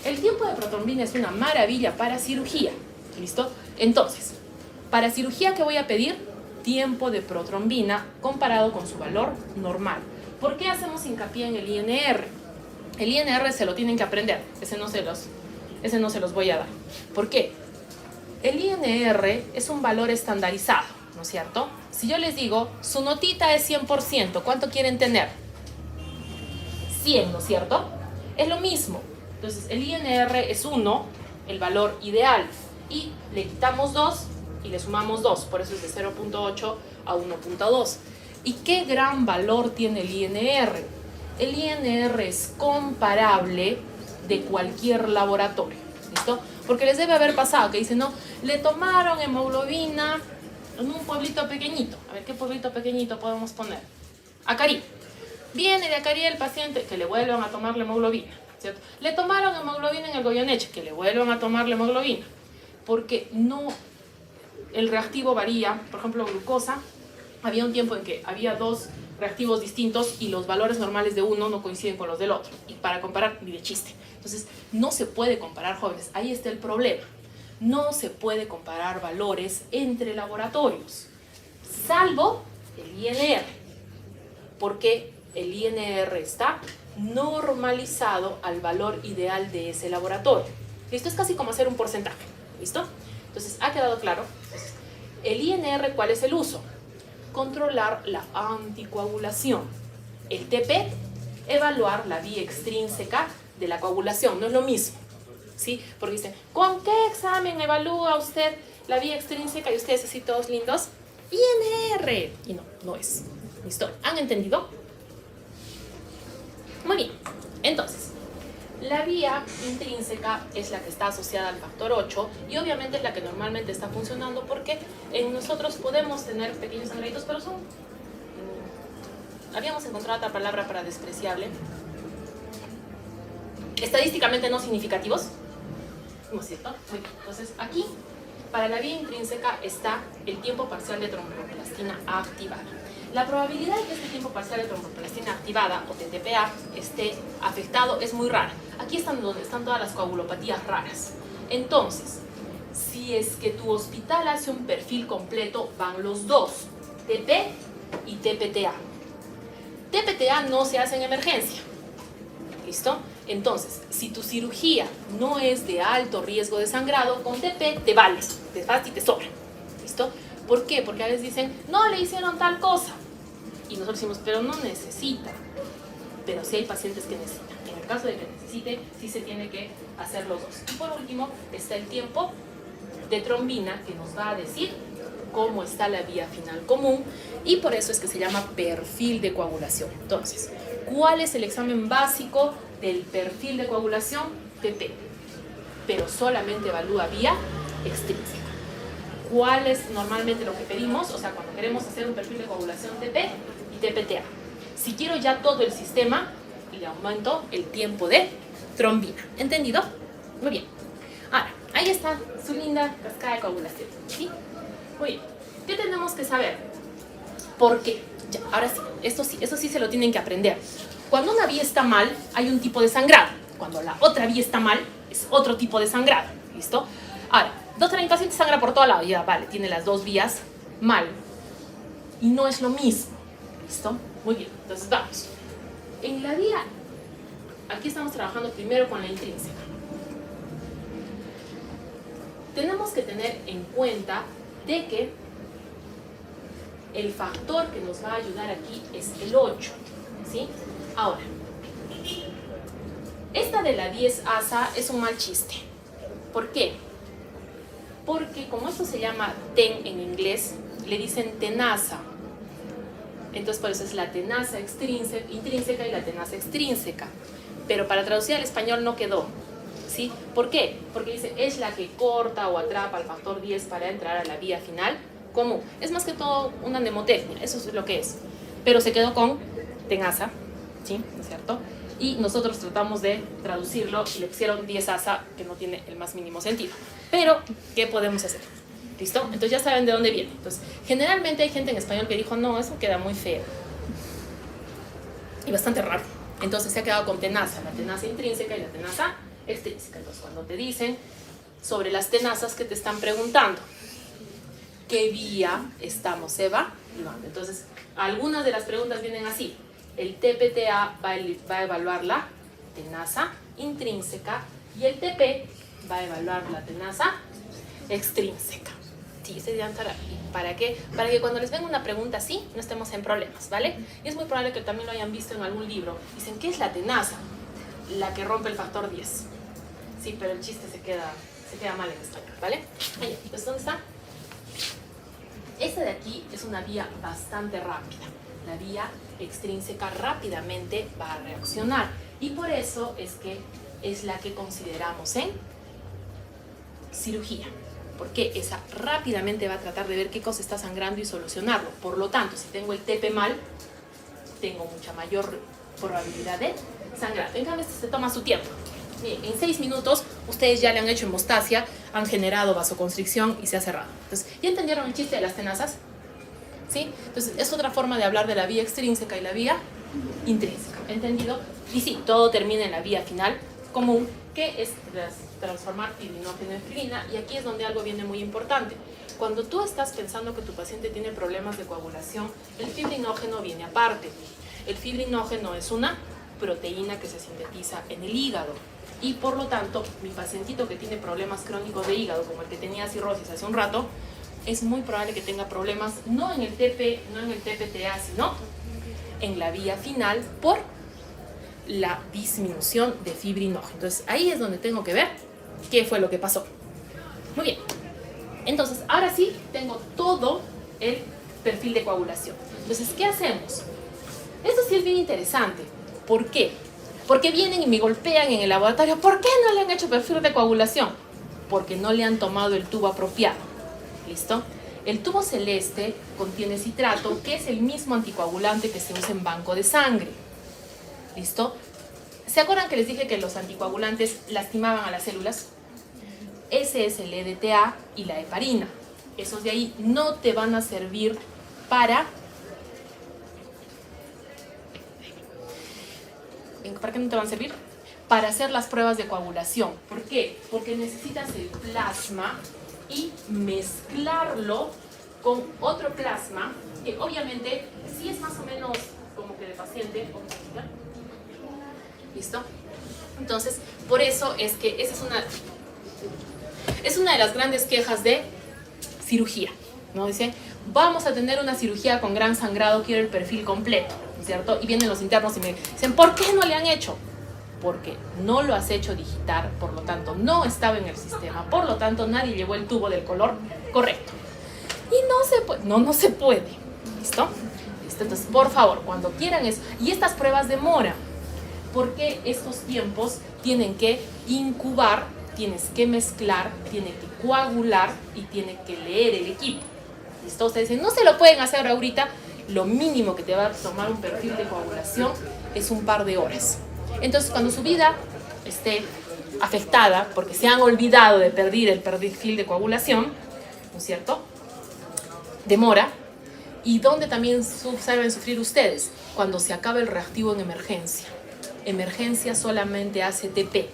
El tiempo de protrombina es una maravilla para cirugía. ¿Listo? Entonces, para cirugía, ¿qué voy a pedir? Tiempo de protrombina comparado con su valor normal. ¿Por qué hacemos hincapié en el INR? El INR se lo tienen que aprender, ese no se los voy a dar. ¿Por qué? El INR es un valor estandarizado, ¿no es cierto? Si yo les digo, su notita es 100%, ¿cuánto quieren tener? 100, ¿no es cierto? Es lo mismo. Entonces, el INR es 1, el valor ideal, y le quitamos 2 y le sumamos 2, por eso es de 0.8 a 1.2. ¿Y qué gran valor tiene el INR? El INR es comparable de cualquier laboratorio, ¿listo? Porque les debe haber pasado que dicen, no, le tomaron hemoglobina en un pueblito pequeñito. A ver, ¿qué pueblito pequeñito podemos poner? Acari. Viene de Acari el paciente, que le vuelvan a tomar la hemoglobina, ¿cierto? Le tomaron hemoglobina en el Goyeneche, que le vuelvan a tomar la hemoglobina. Porque no, el reactivo varía, por ejemplo, glucosa, había un tiempo en que había 2 reactivos distintos y los valores normales de uno no coinciden con los del otro. Y para comparar, ni de chiste. Entonces, no se puede comparar, jóvenes. Ahí está el problema. No se puede comparar valores entre laboratorios, salvo el INR, porque el INR está normalizado al valor ideal de ese laboratorio. Esto es casi como hacer un porcentaje. ¿Listo? Entonces, ¿ha quedado claro? Entonces, el INR, ¿cuál es el uso? Controlar la anticoagulación. El TP, evaluar la vía extrínseca de la coagulación. No es lo mismo, ¿sí? Porque dicen, ¿con qué examen evalúa usted la vía extrínseca? Y ustedes así todos lindos, INR. Y no, no es. ¿Listo? ¿Han entendido? Muy bien. Entonces, la vía intrínseca es la que está asociada al factor 8 y obviamente es la que normalmente está funcionando porque en nosotros podemos tener pequeños sangraditos, pero son... habíamos encontrado otra palabra para despreciable. Estadísticamente no significativos. ¿No es cierto? Muy bien. Entonces, aquí, para la vía intrínseca está el tiempo parcial de tromboplastina activada. La probabilidad de que este tiempo parcial de tromboplastina activada o TTPA esté afectado es muy rara. Aquí están donde están todas las coagulopatías raras. Entonces, si es que tu hospital hace un perfil completo, van los dos, TP y TPTA. TPTA no se hace en emergencia. ¿Listo? Entonces, si tu cirugía no es de alto riesgo de sangrado, con TP te vale, te basta y te sobra. ¿Listo? ¿Por qué? Porque a veces dicen, no le hicieron tal cosa. Y nosotros decimos, pero no necesita. Pero sí hay pacientes que necesitan. En el caso de que necesite, sí se tiene que hacer los dos. Y por último, está el tiempo de trombina, que nos va a decir cómo está la vía final común. Y por eso es que se llama perfil de coagulación. Entonces, ¿cuál es el examen básico del perfil de coagulación? TT. Pero solamente evalúa vía extrínseca. ¿Cuál es normalmente lo que pedimos? O sea, cuando queremos hacer un perfil de coagulación TP y TPTA. Si quiero ya todo el sistema, le aumento el tiempo de trombina. ¿Entendido? Muy bien. Ahora, ahí está su linda cascada de coagulación. ¿Sí? Muy bien. ¿Qué tenemos que saber? ¿Por qué? Ya, ahora sí, eso sí se lo tienen que aprender. Cuando una vía está mal, hay un tipo de sangrado. Cuando la otra vía está mal, es otro tipo de sangrado. ¿Listo? Ahora, doctora, mi paciente sangra por todo lado. Ya, vale, tiene las dos vías mal. Y no es lo mismo. ¿Listo? Muy bien, entonces vamos. En la vía, aquí estamos trabajando primero con la intrínseca. Tenemos que tener en cuenta de que el factor que nos va a ayudar aquí es el 8. ¿Sí? Ahora, esta de la 10 ASA es un mal chiste. ¿Por qué? Porque como esto se llama TEN en inglés, le dicen tenaza. Entonces por eso es la tenaza intrínseca y la tenaza extrínseca. Pero para traducir al español no quedó. ¿Sí? ¿Por qué? Porque dice, es la que corta o atrapa al factor 10 para entrar a la vía final común. Es más que todo una mnemotecnia, eso es lo que es. Pero se quedó con tenaza, ¿sí? ¿No es cierto? Y nosotros tratamos de traducirlo y le pusieron 10 asa, que no tiene el más mínimo sentido. Pero, ¿qué podemos hacer? ¿Listo? Entonces ya saben de dónde viene. Entonces, generalmente hay gente en español que dijo, no, eso queda muy feo. Y bastante raro. Entonces se ha quedado con tenaza, la tenaza intrínseca y la tenaza extrínseca. Entonces, cuando te dicen sobre las tenazas que te están preguntando, ¿qué vía estamos evaluando? Entonces, algunas de las preguntas vienen así. el TPTA va a evaluar la tenaza intrínseca y el TP va a evaluar la tenaza extrínseca. Sí, ese ya estará. ¿Para qué? Para que cuando les venga una pregunta así, no estemos en problemas, ¿vale? Y es muy probable que también lo hayan visto en algún libro. Dicen, ¿qué es la tenaza? La que rompe el factor 10. Sí, pero el chiste se queda mal en español, ¿vale? Ahí, pues, ¿dónde está? Esta de aquí es una vía bastante rápida. La vía extrínseca rápidamente va a reaccionar. Y por eso es que es la que consideramos en cirugía. Porque esa rápidamente va a tratar de ver qué cosa está sangrando y solucionarlo. Por lo tanto, si tengo el TP mal, tengo mucha mayor probabilidad de sangrar. En cambio, este se toma su tiempo. Bien, en 6 minutos ustedes ya le han hecho hemostasia, han generado vasoconstricción y se ha cerrado. Entonces, ¿ya entendieron el chiste de las tenazas? ¿Sí? Entonces, es otra forma de hablar de la vía extrínseca y la vía intrínseca. ¿Entendido? Y sí, todo termina en la vía final común, que es transformar fibrinógeno en fibrina. Y aquí es donde algo viene muy importante. Cuando tú estás pensando que tu paciente tiene problemas de coagulación, el fibrinógeno viene aparte. El fibrinógeno es una proteína que se sintetiza en el hígado. Y por lo tanto, mi pacientito que tiene problemas crónicos de hígado, como el que tenía cirrosis hace un rato, es muy probable que tenga problemas no en el TP, no en el TPTA, sino en la vía final por la disminución de fibrinógeno. Entonces, ahí es donde tengo que ver qué fue lo que pasó. Muy bien. Entonces, ahora sí tengo todo el perfil de coagulación. Entonces, ¿qué hacemos? Esto sí es bien interesante. ¿Por qué? Porque vienen y me golpean en el laboratorio. ¿Por qué no le han hecho perfil de coagulación? Porque no le han tomado el tubo apropiado. ¿Listo? El tubo celeste contiene citrato, que es el mismo anticoagulante que se usa en banco de sangre. ¿Listo? ¿Se acuerdan que les dije que los anticoagulantes lastimaban a las células? Ese es el EDTA y la heparina. Esos de ahí no te van a servir para... ¿Para qué no te van a servir? Para hacer las pruebas de coagulación. ¿Por qué? Porque necesitas el plasma y mezclarlo con otro plasma, que obviamente sí es más o menos como que de paciente. ¿Listo? Entonces, por eso es que esa es una de las grandes quejas de cirugía, ¿no? Dice, vamos a tener una cirugía con gran sangrado, quiero el perfil completo, ¿cierto? Y vienen los internos y me dicen, ¿por qué no le han hecho? Porque no lo has hecho digitar, por lo tanto no estaba en el sistema, por lo tanto nadie llevó el tubo del color correcto. Y no se puede, no se puede. ¿Listo? ¿Listo? Entonces, por favor, cuando quieran eso, y estas pruebas demoran, porque estos tiempos tienen que incubar, tienes que mezclar, tiene que coagular y tiene que leer el equipo. ¿Listo? Ustedes dicen, no se lo pueden hacer ahorita, lo mínimo que te va a tomar un perfil de coagulación es un par de horas. Entonces, cuando su vida esté afectada, porque se han olvidado de perder el perfil de coagulación, ¿no es cierto?, demora. ¿Y dónde también saben sufrir ustedes? Cuando se acaba el reactivo en emergencia. Emergencia solamente hace TP.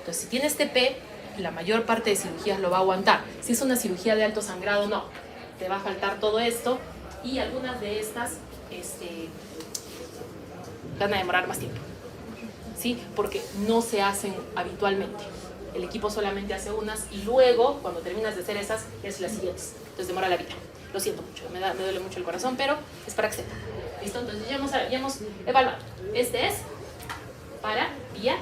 Entonces, si tienes TP, la mayor parte de cirugías lo va a aguantar. Si es una cirugía de alto sangrado, no. Te va a faltar todo esto y algunas de estas van a demorar más tiempo. ¿Sí? Porque no se hacen habitualmente. El equipo solamente hace unas y luego, cuando terminas de hacer esas, es las siguientes. Entonces demora la vida. Lo siento mucho, me duele mucho el corazón, pero es para que sepan. ¿Listo? Entonces ya hemos evaluado. Este es para vía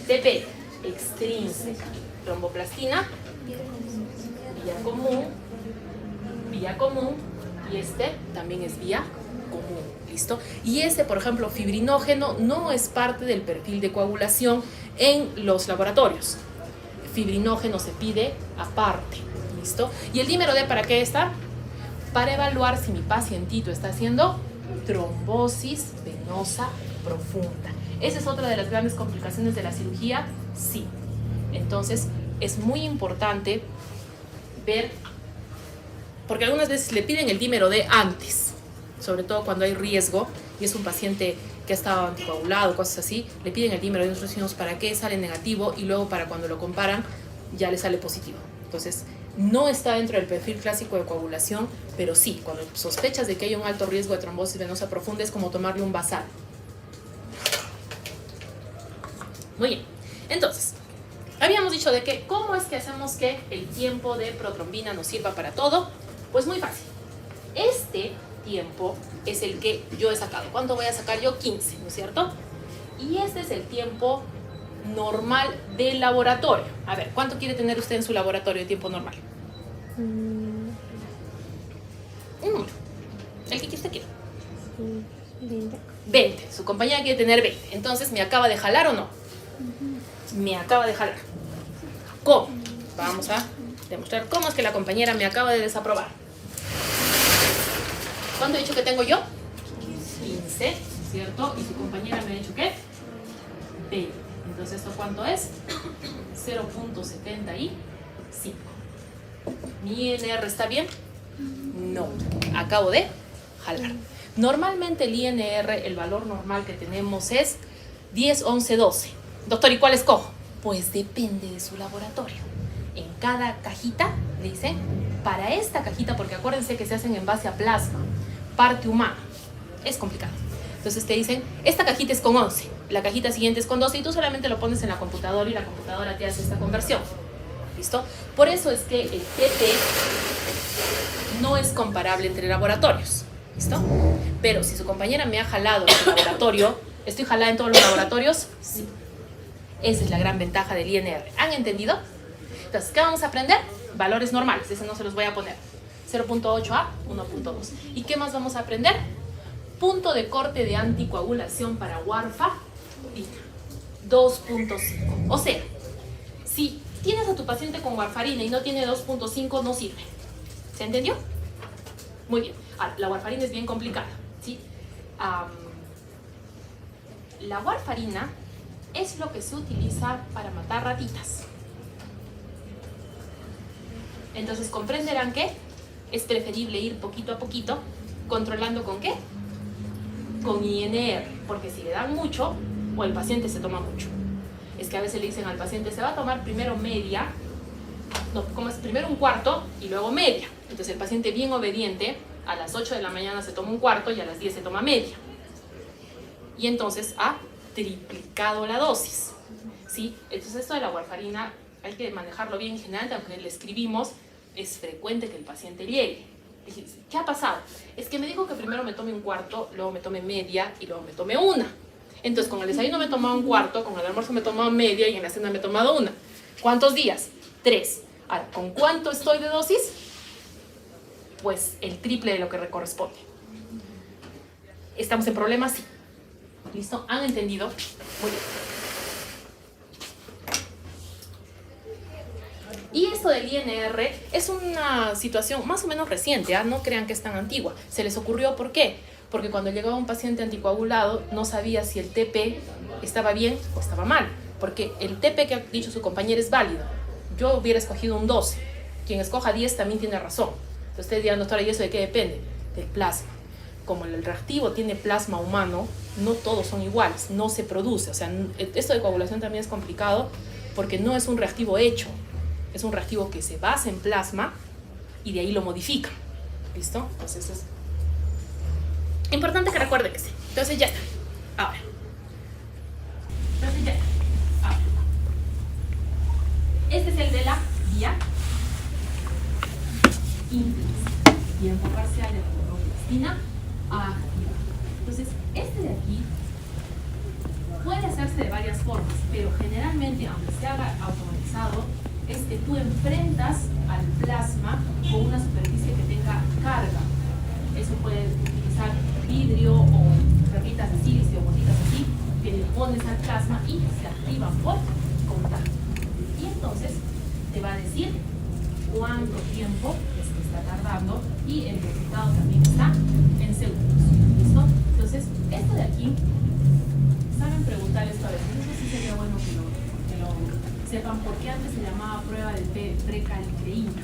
TP extrínseca, tromboplastina, vía común, y este también es vía común. ¿Listo? Y ese, por ejemplo, fibrinógeno no es parte del perfil de coagulación en los laboratorios. Fibrinógeno se pide aparte. ¿Listo? ¿Y el dímero D para qué está? Para evaluar si mi pacientito está haciendo trombosis venosa profunda. ¿Esa es otra de las grandes complicaciones de la cirugía? Sí. Entonces, es muy importante ver, porque algunas veces le piden el dímero D antes, sobre todo cuando hay riesgo y es un paciente que ha estado anticoagulado, cosas así, le piden el dímero D. Nosotros decimos para qué sale negativo y luego para cuando lo comparan ya le sale positivo. Entonces, No está dentro del perfil clásico de coagulación, pero sí, cuando sospechas de que hay un alto riesgo de trombosis venosa profunda, es como tomarle un basal. Muy bien. Entonces, habíamos dicho de que, ¿cómo es que hacemos que el tiempo de protrombina nos sirva para todo? Pues muy fácil. Este tiempo es el que yo he sacado. ¿Cuánto voy a sacar yo? 15, ¿no es cierto? Y este es el tiempo normal del laboratorio. A ver, ¿cuánto quiere tener usted en su laboratorio de tiempo normal? Un número. El que usted quiera. 20. 20. Su compañera quiere tener 20. Entonces, ¿me acaba de jalar o no? Me acaba de jalar. ¿Cómo? Vamos a demostrar cómo es que la compañera me acaba de desaprobar. ¿Cuánto he dicho que tengo yo? 15, ¿cierto? Y su compañera me ha dicho ¿qué? 20. Entonces, ¿esto cuánto es? 0.75. ¿Mi INR está bien? No. Acabo de jalar. Normalmente el INR, el valor normal que tenemos es 10, 11, 12. Doctor, ¿y cuál escojo? Pues depende de su laboratorio. En cada cajita, le dice, para esta cajita, porque acuérdense que se hacen en base a plasma, parte humana, es complicado. Entonces te dicen, esta cajita es con 11, la cajita siguiente es con 12 y tú solamente lo pones en la computadora y la computadora te hace esta conversión. ¿Listo? Por eso es que el TP no es comparable entre laboratorios. ¿Listo? Pero si su compañera me ha jalado en su laboratorio, ¿estoy jalada en todos los laboratorios? Sí. Esa es la gran ventaja del INR. ¿Han entendido? Entonces, ¿qué vamos a aprender? Valores normales, ese no se los voy a poner. 0.8 a 1.2. ¿Y qué más vamos a aprender? Punto de corte de anticoagulación para warfarina 2.5. O sea, si tienes a tu paciente con warfarina y no tiene 2.5, no sirve. ¿Se entendió? Muy bien. Ahora, la warfarina es bien complicada, ¿sí? La warfarina es lo que se utiliza para matar ratitas. Entonces comprenderán que es preferible ir poquito a poquito, controlando ¿con qué? Con INR, porque si le dan mucho, o el paciente se toma mucho. Es que a veces le dicen al paciente, se va a tomar primero media, no, como es primero un cuarto y luego media. Entonces el paciente bien obediente, a las 8 de la mañana se toma un cuarto y a las 10 se toma media. Y entonces ha triplicado la dosis, ¿sí? Entonces esto de la warfarina hay que manejarlo bien. En general, aunque le escribimos, es frecuente que el paciente llegue. Dije, ¿qué ha pasado? Es que me dijo que primero me tome un cuarto, luego me tome media y luego me tome una. Entonces con el desayuno me he tomado un cuarto, con el almuerzo me he tomado media y en la cena me he tomado una. ¿Cuántos días? 3. Ahora, ¿con cuánto estoy de dosis? Pues el triple de lo que corresponde. ¿Estamos en problemas? Sí. ¿Listo? ¿Han entendido? Muy bien. Y esto del INR es una situación más o menos reciente, ¿eh? No crean que es tan antigua. Se les ocurrió, ¿por qué? Porque cuando llegaba un paciente anticoagulado no sabía si el TP estaba bien o estaba mal. Porque el TP que ha dicho su compañero es válido. Yo hubiera escogido un 12. Quien escoja 10 también tiene razón. Entonces ustedes dirán, doctora, ¿y eso de qué depende? Del plasma. Como el reactivo tiene plasma humano, no todos son iguales, no se produce. O sea, esto de coagulación también es complicado porque no es un reactivo hecho. Es un reactivo que se basa en plasma y de ahí lo modifica. ¿Listo? Entonces es importante que recuerden que sí. Entonces ya está. Ahora. Entonces ya está. Ahora. Este es el de la vía implícita. Tiempo parcial de progesterona activa. Entonces, este de aquí puede hacerse de varias formas, pero generalmente, aunque se haga automatizado, es que tú enfrentas al plasma con una superficie que tenga carga. Eso puede utilizar vidrio o perlitas de silicio o botitas así, que le pones al plasma y se activan por contacto. Y entonces te va a decir cuánto tiempo es que está tardando y el resultado también está en segundos. ¿Listo? Entonces, esto de aquí, saben preguntar esto a veces. Eso sí sería bueno que lo sepan, porque antes se llamaba prueba de precalicreína.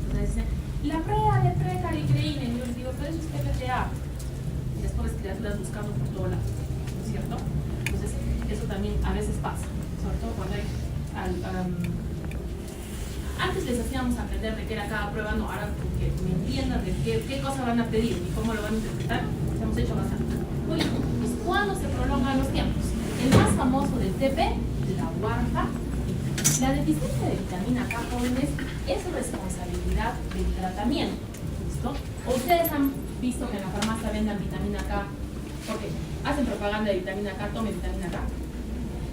Entonces dicen, la prueba de precalicreína, y yo les digo, pero eso es PPTA. Y después las criaturas buscando por todo lado, ¿no es cierto? Entonces, eso también a veces pasa, sobre todo cuando hay Antes les hacíamos aprender de qué era cada prueba, no, ahora que me entiendan de qué cosa van a pedir y cómo lo van a interpretar, hemos hecho bastante. Muy bien, pues ¿cuándo se prolongan los tiempos? El más famoso del TP, la warfa. La deficiencia de vitamina K, jóvenes, es responsabilidad del tratamiento. ¿Listo? Ustedes han visto que en la farmacia vendan vitamina K, porque hacen propaganda de vitamina K, tomen vitamina K.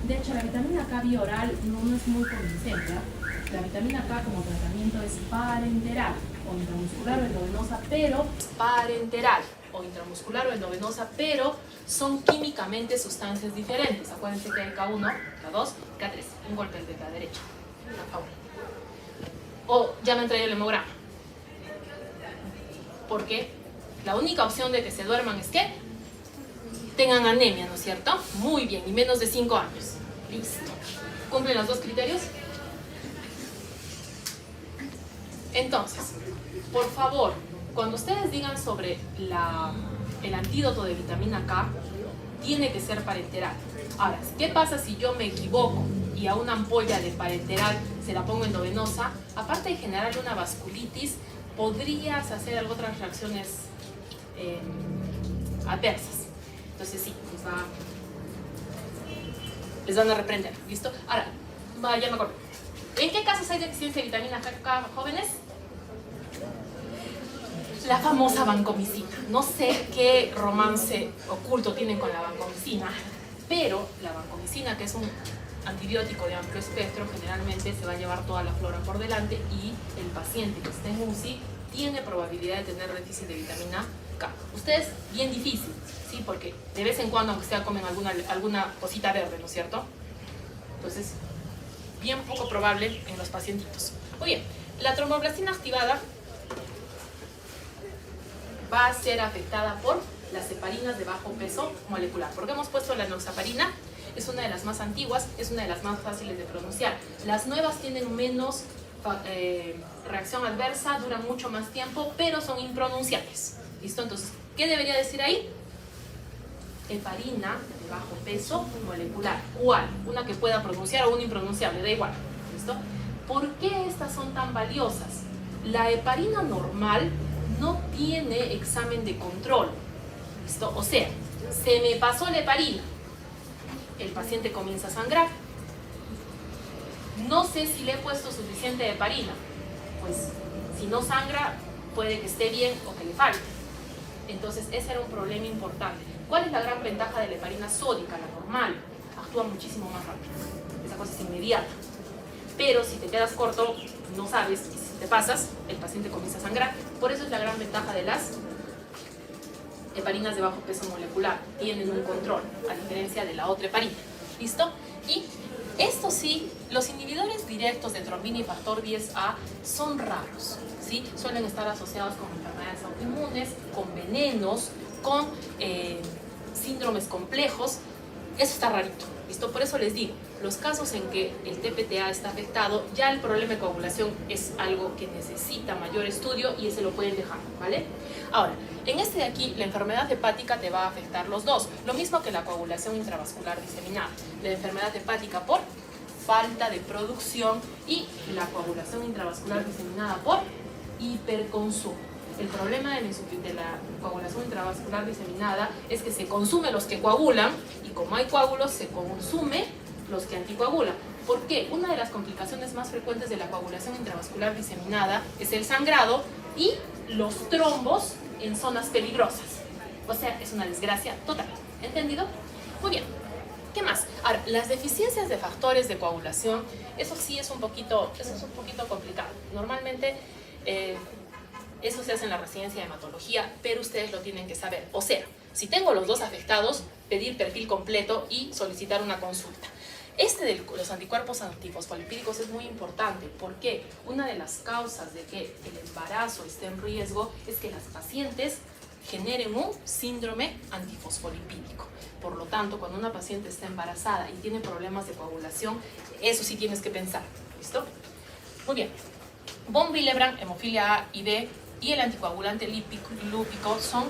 De hecho, la vitamina K vía oral no es muy convincente. La vitamina K como tratamiento es parenteral o intramuscular o endovenosa, pero parenteral o intramuscular o endovenosa, pero son químicamente sustancias diferentes. Acuérdense que hay K1, K2, K3, un golpe de la derecha, a favor. O ya me han traído el hemograma. Porque la única opción de que se duerman es que tengan anemia, ¿no es cierto? Muy bien, y menos de 5 años. Listo. ¿Cumplen los dos criterios? Entonces, por favor, cuando ustedes digan sobre el antídoto de vitamina K, tiene que ser parenteral. Ahora, ¿qué pasa si yo me equivoco y a una ampolla de parenteral se la pongo endovenosa? Aparte de generarle una vasculitis, podrías hacer otras reacciones adversas. Entonces sí, les van a reprender. ¿Listo? Ahora, ya me acuerdo. ¿En qué casos hay deficiencia de vitamina K, jóvenes? La famosa vancomicina. No sé qué romance oculto tienen con la vancomicina, pero la vancomicina, que es un antibiótico de amplio espectro, generalmente se va a llevar toda la flora por delante y el paciente que esté en UCI tiene probabilidad de tener déficit de vitamina K. Ustedes, bien difícil, ¿sí? Porque de vez en cuando, aunque sea, comen alguna cosita verde, ¿no es cierto? Entonces, bien poco probable en los pacientitos. Muy bien, la tromboblastina activada va a ser afectada por las heparinas de bajo peso molecular. ¿Por qué hemos puesto la enoxaparina? Es una de las más antiguas, es una de las más fáciles de pronunciar. Las nuevas tienen menos reacción adversa, duran mucho más tiempo, pero son impronunciables. ¿Listo? Entonces, ¿qué debería decir ahí? Heparina de bajo peso molecular. ¿Cuál? Una que pueda pronunciar o una impronunciable, da igual. ¿Listo? ¿Por qué estas son tan valiosas? La heparina normal no tiene examen de control. ¿Listo? O sea, se me pasó la heparina. El paciente comienza a sangrar. No sé si le he puesto suficiente heparina. Pues, si no sangra, puede que esté bien o que le falte. Entonces, ese era un problema importante. ¿Cuál es la gran ventaja de la heparina sódica, la normal? Actúa muchísimo más rápido. Esa cosa es inmediata. Pero si te quedas corto, no sabes, y si te pasas, el paciente comienza a sangrar. Por eso es la gran ventaja de las heparinas de bajo peso molecular. Tienen un control, a diferencia de la otra heparina. ¿Listo? Y esto sí, los inhibidores directos de trombina y factor 10A son raros, ¿sí? Suelen estar asociados con enfermedades autoinmunes, con venenos, con síndromes complejos. Eso está rarito, ¿listo? Por eso les digo, los casos en que el TPTA está afectado, ya el problema de coagulación es algo que necesita mayor estudio y ese lo pueden dejar, ¿vale? Ahora, en este de aquí, la enfermedad hepática te va a afectar los dos. Lo mismo que la coagulación intravascular diseminada. La enfermedad hepática por falta de producción y la coagulación intravascular diseminada por hiperconsumo. El problema de la coagulación intravascular diseminada es que se consume los que coagulan y como hay coágulos se consume los que anticoagulan. ¿Por qué? Una de las complicaciones más frecuentes de la coagulación intravascular diseminada es el sangrado y los trombos en zonas peligrosas. O sea, es una desgracia total. ¿Entendido? Muy bien. ¿Qué más? Ahora, las deficiencias de factores de coagulación, eso sí es un poquito complicado. Normalmente eso se hace en la residencia de hematología, pero ustedes lo tienen que saber. O sea, si tengo los dos afectados, pedir perfil completo y solicitar una consulta. Este de los anticuerpos antifosfolipídicos es muy importante porque una de las causas de que el embarazo esté en riesgo es que las pacientes generen un síndrome antifosfolipídico. Por lo tanto, cuando una paciente está embarazada y tiene problemas de coagulación, eso sí tienes que pensar. ¿Listo? Muy bien. Von Willebrand, hemofilia A y B y el anticoagulante lúpico son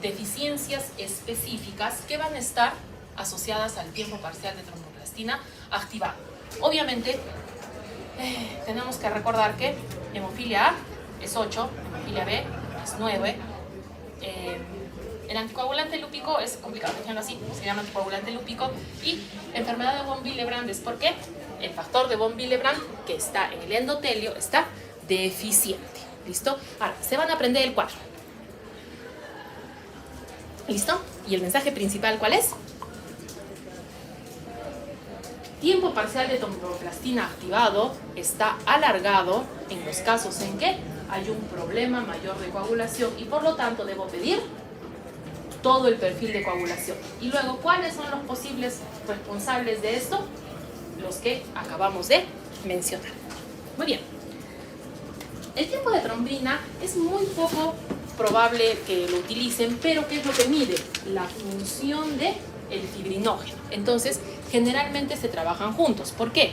deficiencias específicas que van a estar asociadas al tiempo parcial de tromboblastina activado. Obviamente, tenemos que recordar que hemofilia A es 8, hemofilia B es 9. El anticoagulante lúpico es complicado, déjenlo así, se llama anticoagulante lúpico. Y enfermedad de von Willebrand es porque el factor de von Willebrand que está en el endotelio está deficiente. ¿Listo? Ahora, se van a aprender el cuadro. ¿Listo? ¿Y el mensaje principal cuál es? Tiempo parcial de tromboplastina activado está alargado en los casos en que hay un problema mayor de coagulación y por lo tanto debo pedir todo el perfil de coagulación. Y luego, ¿cuáles son los posibles responsables de esto? Los que acabamos de mencionar. Muy bien. El tiempo de trombina es muy poco probable que lo utilicen, pero ¿qué es lo que mide? La función del fibrinógeno. Entonces, generalmente se trabajan juntos. ¿Por qué?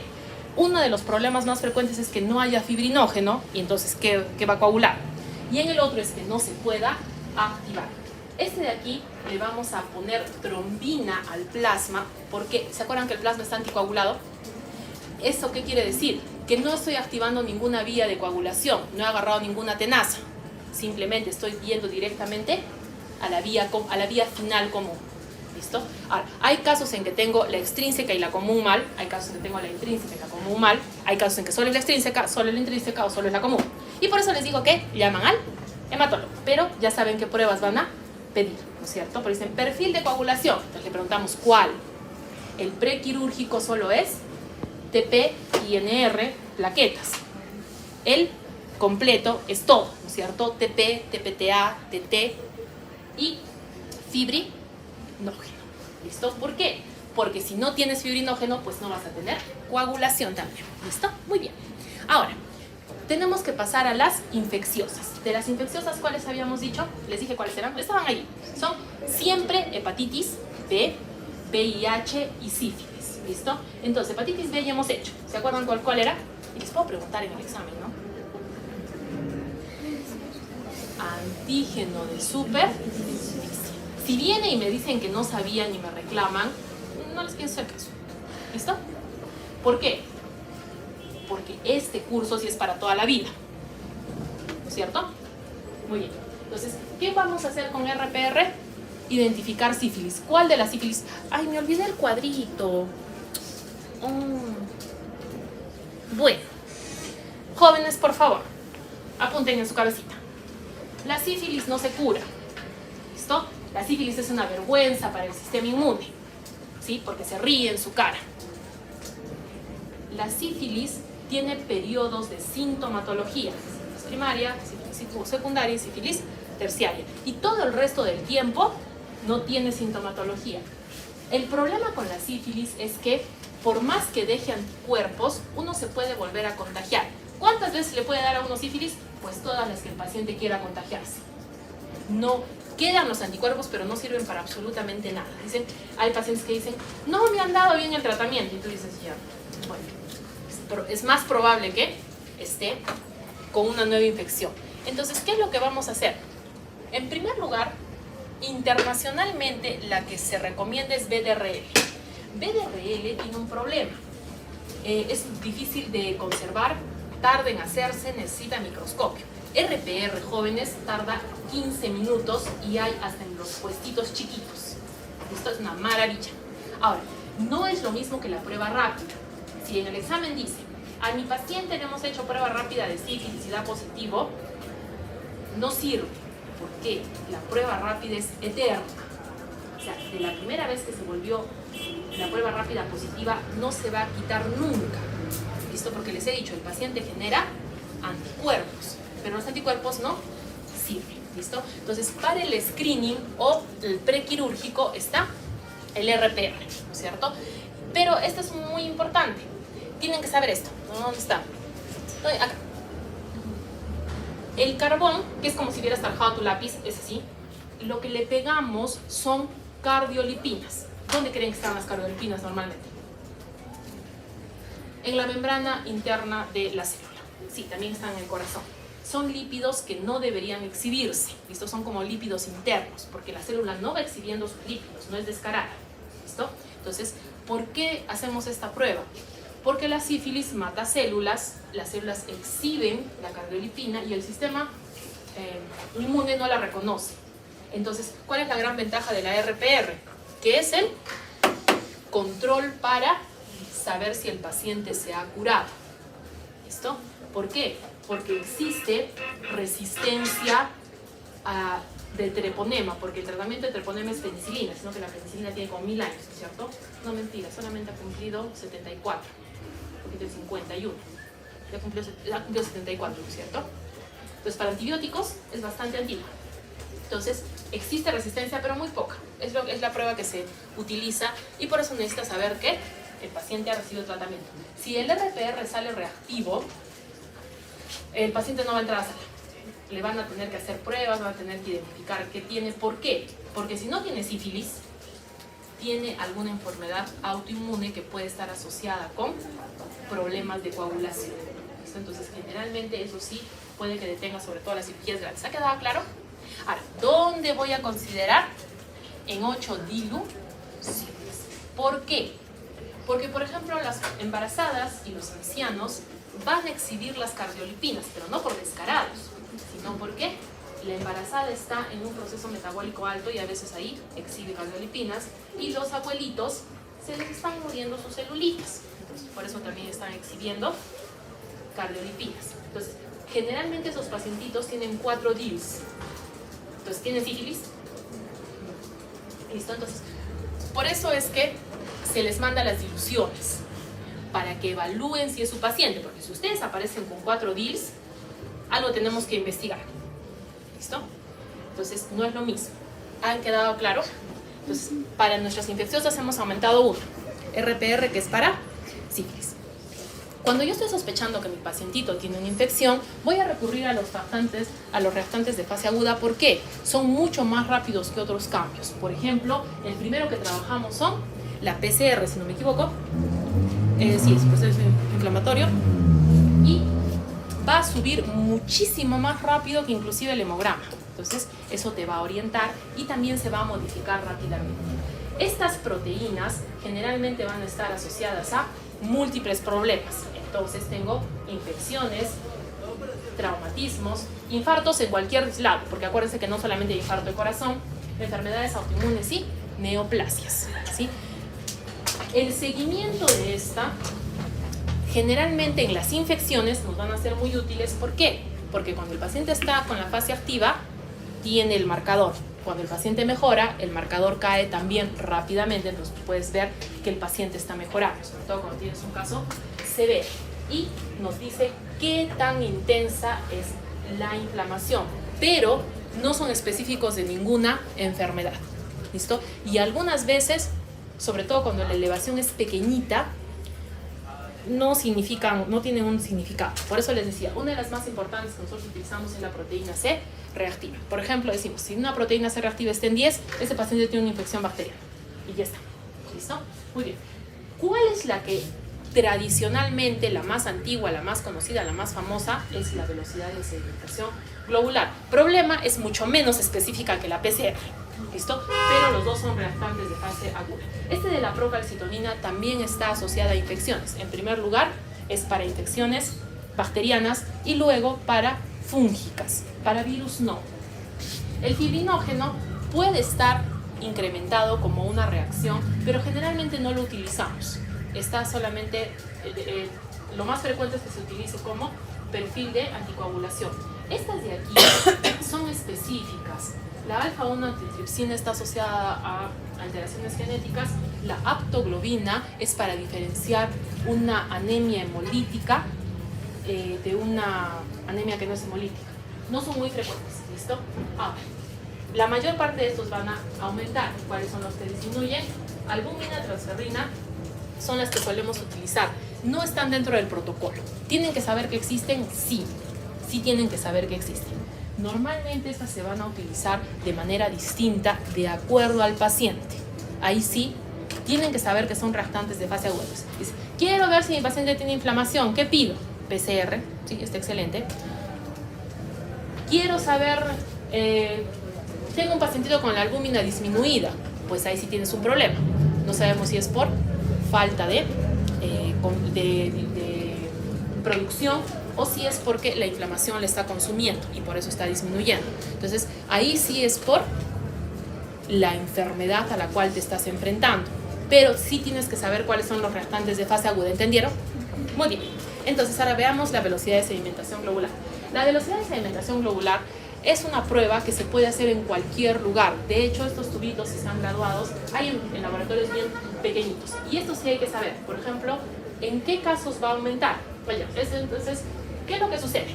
Uno de los problemas más frecuentes es que no haya fibrinógeno y entonces, ¿qué va a coagular? Y en el otro es que no se pueda activar. Este de aquí le vamos a poner trombina al plasma porque, ¿se acuerdan que el plasma está anticoagulado? ¿Eso qué quiere decir? Que no estoy activando ninguna vía de coagulación, no he agarrado ninguna tenaza. Simplemente estoy yendo directamente a la vía final común. ¿Listo? Ahora, hay casos en que tengo la extrínseca y la común mal, hay casos en que tengo la intrínseca y la común mal, hay casos en que solo es la extrínseca, solo es la intrínseca o solo es la común. Y por eso les digo que llaman al hematólogo. Pero ya saben qué pruebas van a pedir, ¿no es cierto? Pero dicen perfil de coagulación. Entonces le preguntamos ¿cuál? El prequirúrgico solo es TP, INR, plaquetas. El completo es todo, ¿no es cierto? TP, TPTA, TT y fibrinógeno. ¿Listo? ¿Por qué? Porque si no tienes fibrinógeno, pues no vas a tener coagulación también. ¿Listo? Muy bien. Ahora, tenemos que pasar a las infecciosas. De las infecciosas, ¿cuáles habíamos dicho? Les dije cuáles eran. Estaban ahí. Son siempre hepatitis B, VIH y sífilis. ¿Listo? Entonces, hepatitis B ya hemos hecho. ¿Se acuerdan cuál era? Y les puedo preguntar en el examen, ¿no? Antígeno de superficie. Si viene y me dicen que no sabían y me reclaman, no les pienso hacer caso. ¿Listo? ¿Por qué? Porque este curso sí es para toda la vida. ¿No es cierto? Muy bien. Entonces, ¿qué vamos a hacer con RPR? Identificar sífilis. ¿Cuál de las sífilis? Ay, me olvidé el cuadrito. Bueno. Jóvenes, por favor, apunten en su cabecita. La sífilis no se cura. ¿Listo? La sífilis es una vergüenza para el sistema inmune. ¿Sí? Porque se ríe en su cara. La sífilis tiene periodos de sintomatología. Sífilis primaria, sífilis secundaria y sífilis terciaria. Y todo el resto del tiempo no tiene sintomatología. El problema con la sífilis es que por más que deje anticuerpos, uno se puede volver a contagiar. ¿Cuántas veces le puede dar a uno sífilis? Pues todas las que el paciente quiera contagiarse. No quedan los anticuerpos, pero no sirven para absolutamente nada. Dicen, hay pacientes que dicen, no me han dado bien el tratamiento. Y tú dices, ya, bueno, es más probable que esté con una nueva infección. Entonces, ¿qué es lo que vamos a hacer? En primer lugar, internacionalmente la que se recomienda es BDRL. BDRL tiene un problema. Es difícil de conservar, tarda en hacerse, necesita microscopio. RPR, jóvenes, tarda 15 minutos y hay hasta en los puestitos chiquitos. Esto es una maravilla. Ahora, no es lo mismo que la prueba rápida. Si en el examen dice, a mi paciente le hemos hecho prueba rápida de sífilis y da positivo, no sirve, porque la prueba rápida es eterna. O sea, de la primera vez que se volvió la prueba rápida positiva, no se va a quitar nunca. ¿Listo? Porque les he dicho, el paciente genera anticuerpos, pero los anticuerpos no sirven. ¿Listo? Entonces, para el screening o el prequirúrgico está el RPR, ¿no es cierto? Pero esto es muy importante. Tienen que saber esto. ¿Dónde está? Acá. El carbón, que es como si hubieras trabajado tu lápiz, es así. Lo que le pegamos son cardiolipinas. ¿Dónde creen que están las cardiolipinas normalmente? En la membrana interna de la célula. Sí, también están en el corazón. Son lípidos que no deberían exhibirse. Estos son como lípidos internos, porque la célula no va exhibiendo sus lípidos, no es descarada. ¿Listo? Entonces, ¿por qué hacemos esta prueba? Porque la sífilis mata células, las células exhiben la cardiolipina y el sistema inmune no la reconoce. Entonces, ¿cuál es la gran ventaja de la RPR? Que es el control para saber si el paciente se ha curado. ¿Listo? ¿Por qué? Porque existe resistencia del treponema, porque el tratamiento de treponema es penicilina, sino que la penicilina tiene como 1000 años, ¿cierto? No, mentira, solamente ha cumplido 74, porque es 51. Ya ha cumplido 74, ¿cierto? Entonces, para antibióticos es bastante antigua. Entonces, existe resistencia, pero muy poca. Es la prueba que se utiliza y por eso necesita saber que el paciente ha recibido tratamiento. Si el RPR sale reactivo, el paciente no va a entrar a sala. Le van a tener que hacer pruebas, van a tener que identificar qué tiene. ¿Por qué? Porque si no tiene sífilis, tiene alguna enfermedad autoinmune que puede estar asociada con problemas de coagulación. ¿Listo? Entonces, generalmente eso sí puede que detenga sobre todo las cirugías grandes. ¿Ha quedado claro? Ahora, ¿dónde voy a considerar? En 8 diluciones. ¿Por qué? Porque, por ejemplo, las embarazadas y los ancianos van a exhibir las cardiolipinas, pero no por descarados, sino porque la embarazada está en un proceso metabólico alto y a veces ahí exhibe cardiolipinas y los abuelitos se les están muriendo sus celulitas. Entonces, por eso también están exhibiendo cardiolipinas. Entonces, generalmente esos pacientitos tienen 4 DILs. Entonces, ¿tienen sífilis? ¿Listo? Entonces, por eso es que se les manda las diluciones, para que evalúen si es su paciente, porque si ustedes aparecen con 4 DILs, algo tenemos que investigar. ¿Listo? Entonces, no es lo mismo. ¿Han quedado claro? Entonces, para nuestras infecciosas hemos aumentado 1. RPR, que es para sífilis. Cuando yo estoy sospechando que mi pacientito tiene una infección, voy a recurrir a los reactantes de fase aguda. ¿Por qué? Son mucho más rápidos que otros cambios. Por ejemplo, el primero que trabajamos son la PCR, si no me equivoco. Sí, es proceso inflamatorio. Y va a subir muchísimo más rápido que inclusive el hemograma. Entonces, eso te va a orientar y también se va a modificar rápidamente. Estas proteínas generalmente van a estar asociadas a múltiples problemas. Entonces tengo infecciones, traumatismos, infartos en cualquier lado, porque acuérdense que no solamente hay infarto de corazón, enfermedades autoinmunes y neoplasias, ¿sí? El seguimiento de esta, generalmente en las infecciones, nos van a ser muy útiles. ¿Por qué? Porque cuando el paciente está con la fase activa, tiene el marcador. Cuando el paciente mejora, el marcador cae también rápidamente, entonces puedes ver que el paciente está mejorando, sobre todo cuando tienes un caso severo. Y nos dice qué tan intensa es la inflamación, pero no son específicos de ninguna enfermedad. ¿Listo? Y algunas veces, sobre todo cuando la elevación es pequeñita, no tienen un significado. Por eso les decía, una de las más importantes que nosotros utilizamos es la proteína C reactiva. Por ejemplo, decimos, si una proteína C reactiva está en 10, ese paciente tiene una infección bacteriana. Y ya está. ¿Listo? Muy bien. ¿Cuál es la que tradicionalmente, la más antigua, la más conocida, la más famosa? Es la velocidad de sedimentación globular. Problema, es mucho menos específica que la PCR. ¿Listo? Pero los dos son reactantes de fase aguda. Este de la procalcitonina también está asociada a infecciones. En primer lugar, es para infecciones bacterianas y luego para fúngicas. Para virus no. El fibrinógeno puede estar incrementado como una reacción, pero generalmente no lo utilizamos. Está solamente, lo más frecuente es que se utilice como perfil de anticoagulación. Estas de aquí son específicas. La alfa-1 antitripsina está asociada a alteraciones genéticas. La aptoglobina es para diferenciar una anemia hemolítica de una anemia que no es hemolítica. No son muy frecuentes, ¿listo? Ahora, la mayor parte de estos van a aumentar. ¿Cuáles son los que disminuyen? Albúmina, transferrina, son las que solemos utilizar. No están dentro del protocolo. ¿Tienen que saber que existen? Sí, sí tienen que saber que existen. Normalmente estas se van a utilizar de manera distinta de acuerdo al paciente. Ahí sí, tienen que saber que son reactantes de fase aguda. Dice, quiero ver si mi paciente tiene inflamación. ¿Qué pido? PCR, sí, está excelente. Quiero saber, tengo un pacientito con la albúmina disminuida. Pues ahí sí tienes un problema. No sabemos si es por falta de de producción o si es porque la inflamación le está consumiendo y por eso está disminuyendo. Entonces, ahí sí es por la enfermedad a la cual te estás enfrentando. Pero sí tienes que saber cuáles son los reactantes de fase aguda, ¿entendieron? Muy bien. Entonces, ahora veamos la velocidad de sedimentación globular. La velocidad de sedimentación globular es una prueba que se puede hacer en cualquier lugar. De hecho, estos tubitos, si están graduados, hay en laboratorios bien pequeñitos. Y esto sí hay que saber. Por ejemplo, ¿en qué casos va a aumentar? Oye, entonces, ¿qué es lo que sucede?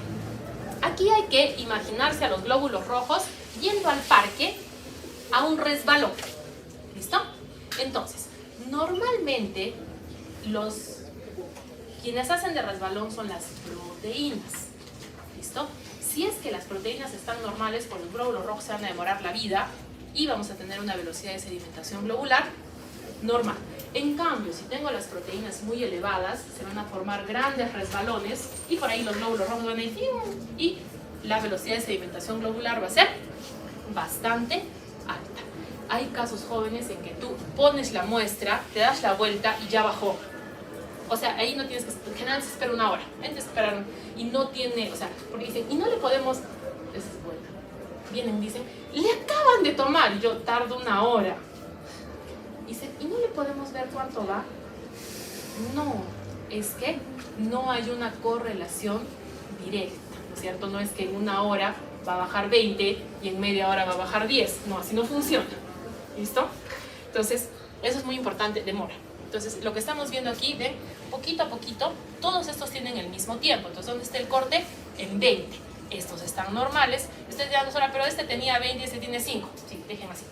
Aquí hay que imaginarse a los glóbulos rojos yendo al parque a un resbalón. ¿Listo? Entonces, normalmente quienes hacen de resbalón son las proteínas. ¿Listo? Si es que las proteínas están normales, por los glóbulos rojos se van a demorar la vida y vamos a tener una velocidad de sedimentación globular normal. En cambio, si tengo las proteínas muy elevadas, se van a formar grandes resbalones y por ahí los glóbulos rojos van a ir y la velocidad de sedimentación globular va a ser bastante alta. Hay casos jóvenes en que tú pones la muestra, te das la vuelta y ya bajó. O sea, ahí no tienes que, en general se espera una hora, antes esperaron y no tiene, o sea, porque dicen, y no le podemos, esa es buena, vienen, dicen, le acaban de tomar, y yo tardo una hora. Dicen, ¿y no le podemos ver cuánto va? No, es que no hay una correlación directa, ¿no es cierto? No es que en una hora va a bajar 20 y en media hora va a bajar 10, no, así no funciona, ¿listo? Entonces, eso es muy importante, demora. Entonces, lo que estamos viendo aquí, ven, poquito a poquito, todos estos tienen el mismo tiempo. Entonces, ¿dónde está el corte? En 20. Estos están normales. Ustedes dirán, pero este tenía 20 y este tiene 5. Sí, dejen así.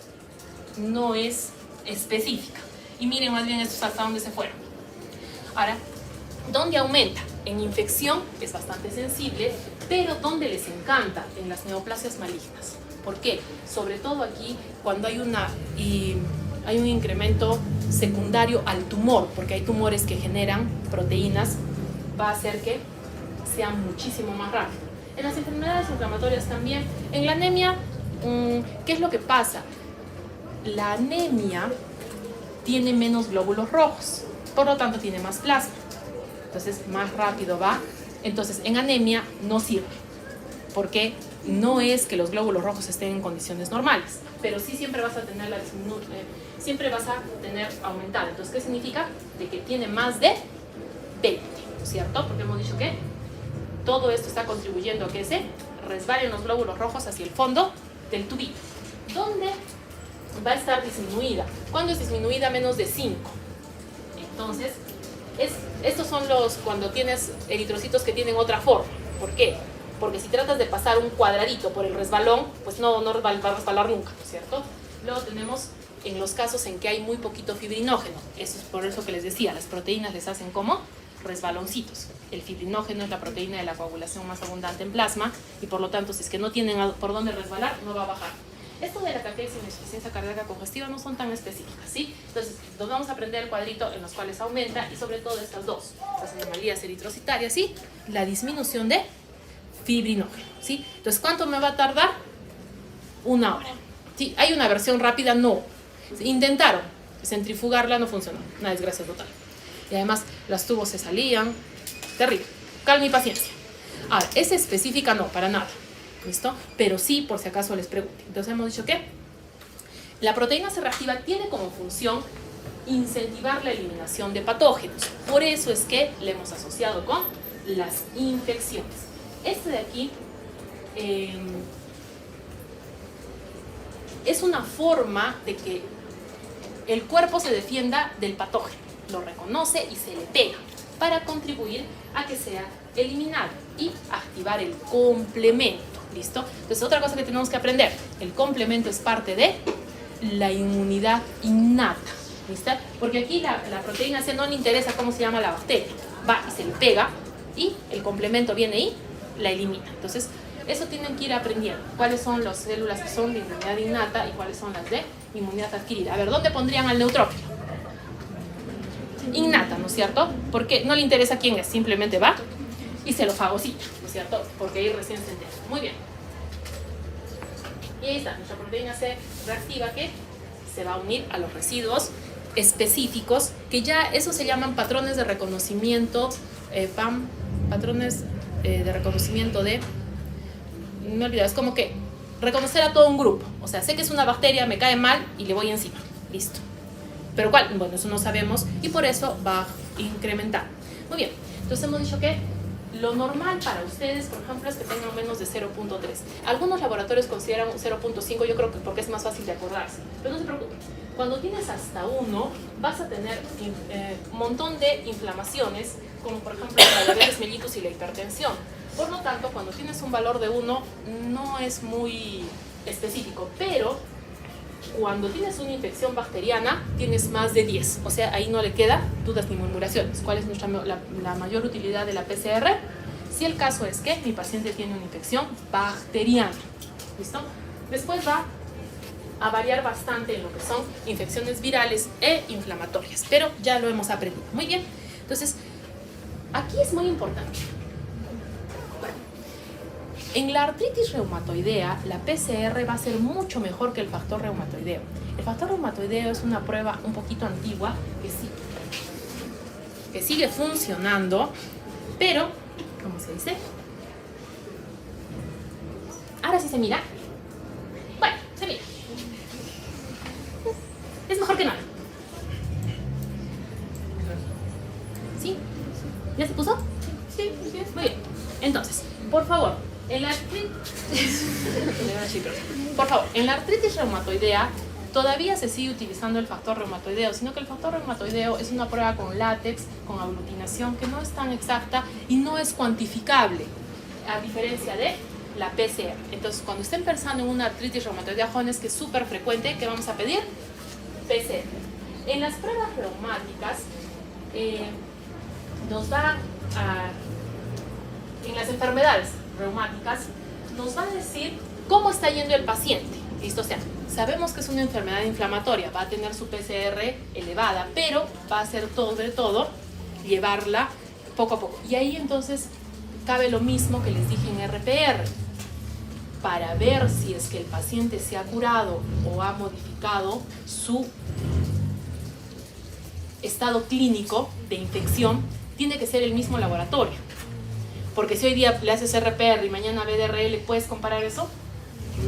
No es específica. Y miren más bien estos hasta dónde se fueron. Ahora, ¿dónde aumenta? En infección es bastante sensible, pero ¿dónde les encanta? En las neoplasias malignas. ¿Por qué? Sobre todo aquí, cuando hay un incremento secundario al tumor, porque hay tumores que generan proteínas, va a hacer que sea muchísimo más rápido. En las enfermedades inflamatorias también. En la anemia, ¿qué es lo que pasa? La anemia tiene menos glóbulos rojos, por lo tanto tiene más plasma. Entonces, más rápido va. Entonces, en anemia no sirve, porque no es que los glóbulos rojos estén en condiciones normales, pero sí siempre vas a tener siempre vas a tener aumentado. Entonces, ¿qué significa? De que tiene más de 20, ¿cierto? Porque hemos dicho que todo esto está contribuyendo a que se resbalen los glóbulos rojos hacia el fondo del tubito. ¿Dónde va a estar disminuida? ¿Cuándo es disminuida? Menos de 5. Entonces, estos son cuando tienes eritrocitos que tienen otra forma. ¿Por qué? Porque si tratas de pasar un cuadradito por el resbalón, pues no va a resbalar nunca, ¿cierto? Luego tenemos en los casos en que hay muy poquito fibrinógeno. Eso es por eso que les decía, las proteínas les hacen como resbaloncitos. El fibrinógeno es la proteína de la coagulación más abundante en plasma y por lo tanto, si es que no tienen por dónde resbalar, no va a bajar. Esto de la caquexia y la insuficiencia cardíaca congestiva no son tan específicas, ¿sí? Entonces, nos vamos a aprender el cuadrito en los cuales aumenta y sobre todo estas dos, las anomalías eritrocitarias y la disminución de fibrinógeno, ¿sí? Entonces, ¿cuánto me va a tardar? Una hora. ¿Sí? ¿Hay una versión rápida? No. Intentaron centrifugarla, no funcionó. Una desgracia total. Y además, los tubos se salían. Terrible. Calma y paciencia. Ahora, ¿es específica? No, para nada. ¿Listo? Pero sí, por si acaso les pregunto. Entonces, hemos dicho que la proteína C reactiva tiene como función incentivar la eliminación de patógenos. Por eso es que le hemos asociado con las infecciones. Este de aquí es una forma de que el cuerpo se defienda del patógeno, lo reconoce y se le pega para contribuir a que sea eliminado y activar el complemento. ¿Listo? Entonces, otra cosa que tenemos que aprender, el complemento es parte de la inmunidad innata. ¿Listo? Porque aquí la proteína C no le interesa cómo se llama la bacteria, va y se le pega y el complemento viene y la elimina. Entonces, eso tienen que ir aprendiendo. ¿Cuáles son las células que son de inmunidad innata y cuáles son las de inmunidad adquirida? A ver, ¿dónde pondrían al neutrófilo? Innata, ¿no es cierto? Porque no le interesa quién es, simplemente va y se lo fagocita, ¿no es cierto? Porque ahí recién se entera. Muy bien. Y ahí está, nuestra proteína C reactiva que se va a unir a los residuos específicos, que ya esos se llaman patrones de reconocimiento, PAM, patrones de reconocimiento de, me olvidé, es como que reconocer a todo un grupo. O sea, sé que es una bacteria, me cae mal y le voy encima. Listo. ¿Pero cuál? Bueno, eso no sabemos y por eso va a incrementar. Muy bien. Entonces hemos dicho que lo normal para ustedes, por ejemplo, es que tengan menos de 0.3. Algunos laboratorios consideran 0.5, yo creo que porque es más fácil de acordarse. Pero no se preocupen. Cuando tienes hasta 1, vas a tener un montón de inflamaciones, como por ejemplo la diabetes mellitus y la hipertensión. Por lo tanto, cuando tienes un valor de 1, no es muy específico, pero cuando tienes una infección bacteriana, tienes más de 10. O sea, ahí no le queda dudas ni murmuraciones. ¿Cuál es la mayor utilidad de la PCR? Si el caso es que mi paciente tiene una infección bacteriana. ¿Listo? Después va a variar bastante en lo que son infecciones virales e inflamatorias, pero ya lo hemos aprendido. Muy bien. Entonces, aquí es muy importante. En la artritis reumatoidea, la PCR va a ser mucho mejor que el factor reumatoideo. El factor reumatoideo es una prueba un poquito antigua que sigue funcionando, pero, ¿cómo se dice? Ahora sí se mira. Bueno, se mira. Es mejor que nada. ¿Sí? ¿Ya se puso? Sí, muy bien. Entonces, por favor, en la artritis reumatoidea todavía se sigue utilizando el factor reumatoideo, sino que el factor reumatoideo es una prueba con látex, con aglutinación, que no es tan exacta y no es cuantificable, a diferencia de la PCR. Entonces, cuando estén pensando en una artritis reumatoidea, jóvenes, que es súper frecuente, ¿qué vamos a pedir? PCR. En las pruebas reumáticas, en las enfermedades reumáticas, nos va a decir cómo está yendo el paciente. ¿Listo? O sea, sabemos que es una enfermedad inflamatoria, va a tener su PCR elevada, pero va a ser sobre todo llevarla poco a poco. Y ahí entonces cabe lo mismo que les dije en RPR. Para ver si es que el paciente se ha curado o ha modificado su estado clínico de infección, tiene que ser el mismo laboratorio. Porque si hoy día le haces RPR y mañana BDRL, ¿puedes comparar eso?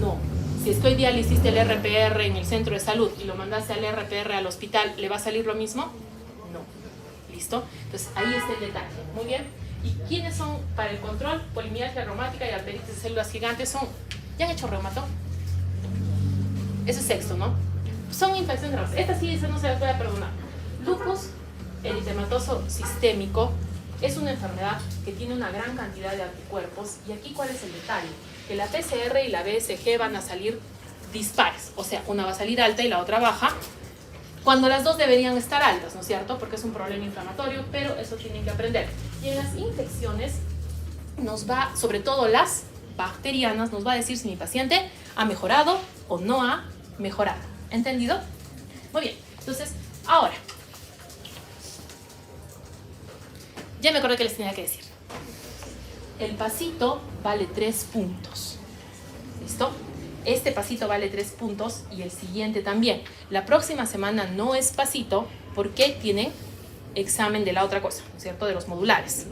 No. Si es que hoy día le hiciste el RPR en el centro de salud y lo mandaste al RPR al hospital, ¿le va a salir lo mismo? No. ¿Listo? Entonces ahí está el detalle. Muy bien. ¿Y quiénes son para el control? Polimialgia reumática y arteritis de células gigantes son... ¿Ya han hecho reumato? Ese es sexto, ¿no? Son infecciones graves. Esta sí, esa no se la puede perdonar. Lupus eritematoso sistémico es una enfermedad que tiene una gran cantidad de anticuerpos. Y aquí, ¿cuál es el detalle? Que la PCR y la BSG van a salir dispares. O sea, una va a salir alta y la otra baja, cuando las dos deberían estar altas, ¿no es cierto? Porque es un problema inflamatorio, pero eso tienen que aprender. Y en las infecciones nos va, sobre todo las bacterianas, nos va a decir si mi paciente ha mejorado o no ha mejorado. ¿Entendido? Muy bien. Entonces, ahora, ya me acordé que les tenía que decir. El pasito vale 3 puntos. ¿Listo? Este pasito vale 3 puntos y el siguiente también. La próxima semana no es pasito porque tienen examen de la otra cosa, ¿no es cierto? De los modulares.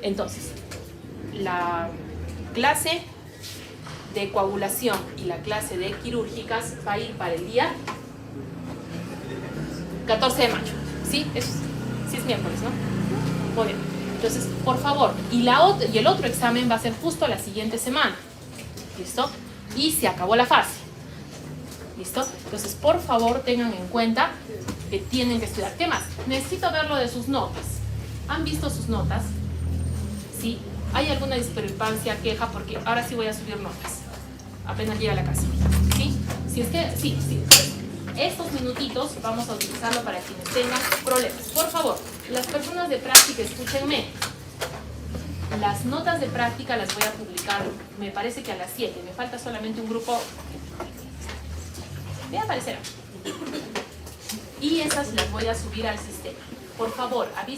Entonces, la clase de coagulación y la clase de quirúrgicas va a ir para el día 14 de mayo. ¿Sí? Sí es miércoles, ¿no? Muy bien. Entonces, por favor, y el otro examen va a ser justo la siguiente semana. ¿Listo? Y se acabó la fase. ¿Listo? Entonces, por favor, tengan en cuenta que tienen que estudiar. ¿Qué más? Necesito ver lo de sus notas. ¿Han visto sus notas? ¿Sí? ¿Hay alguna discrepancia, queja? Porque ahora sí voy a subir notas. Apenas llegue a la casa. ¿Sí? Si es que, sí. Estos minutitos vamos a utilizarlo para quienes tengan problemas. Por favor, las personas de práctica, escúchenme. Las notas de práctica las voy a publicar, me parece que a las 7. Me falta solamente un grupo. Voy a aparecer. Y esas las voy a subir al sistema. Por favor, avisen.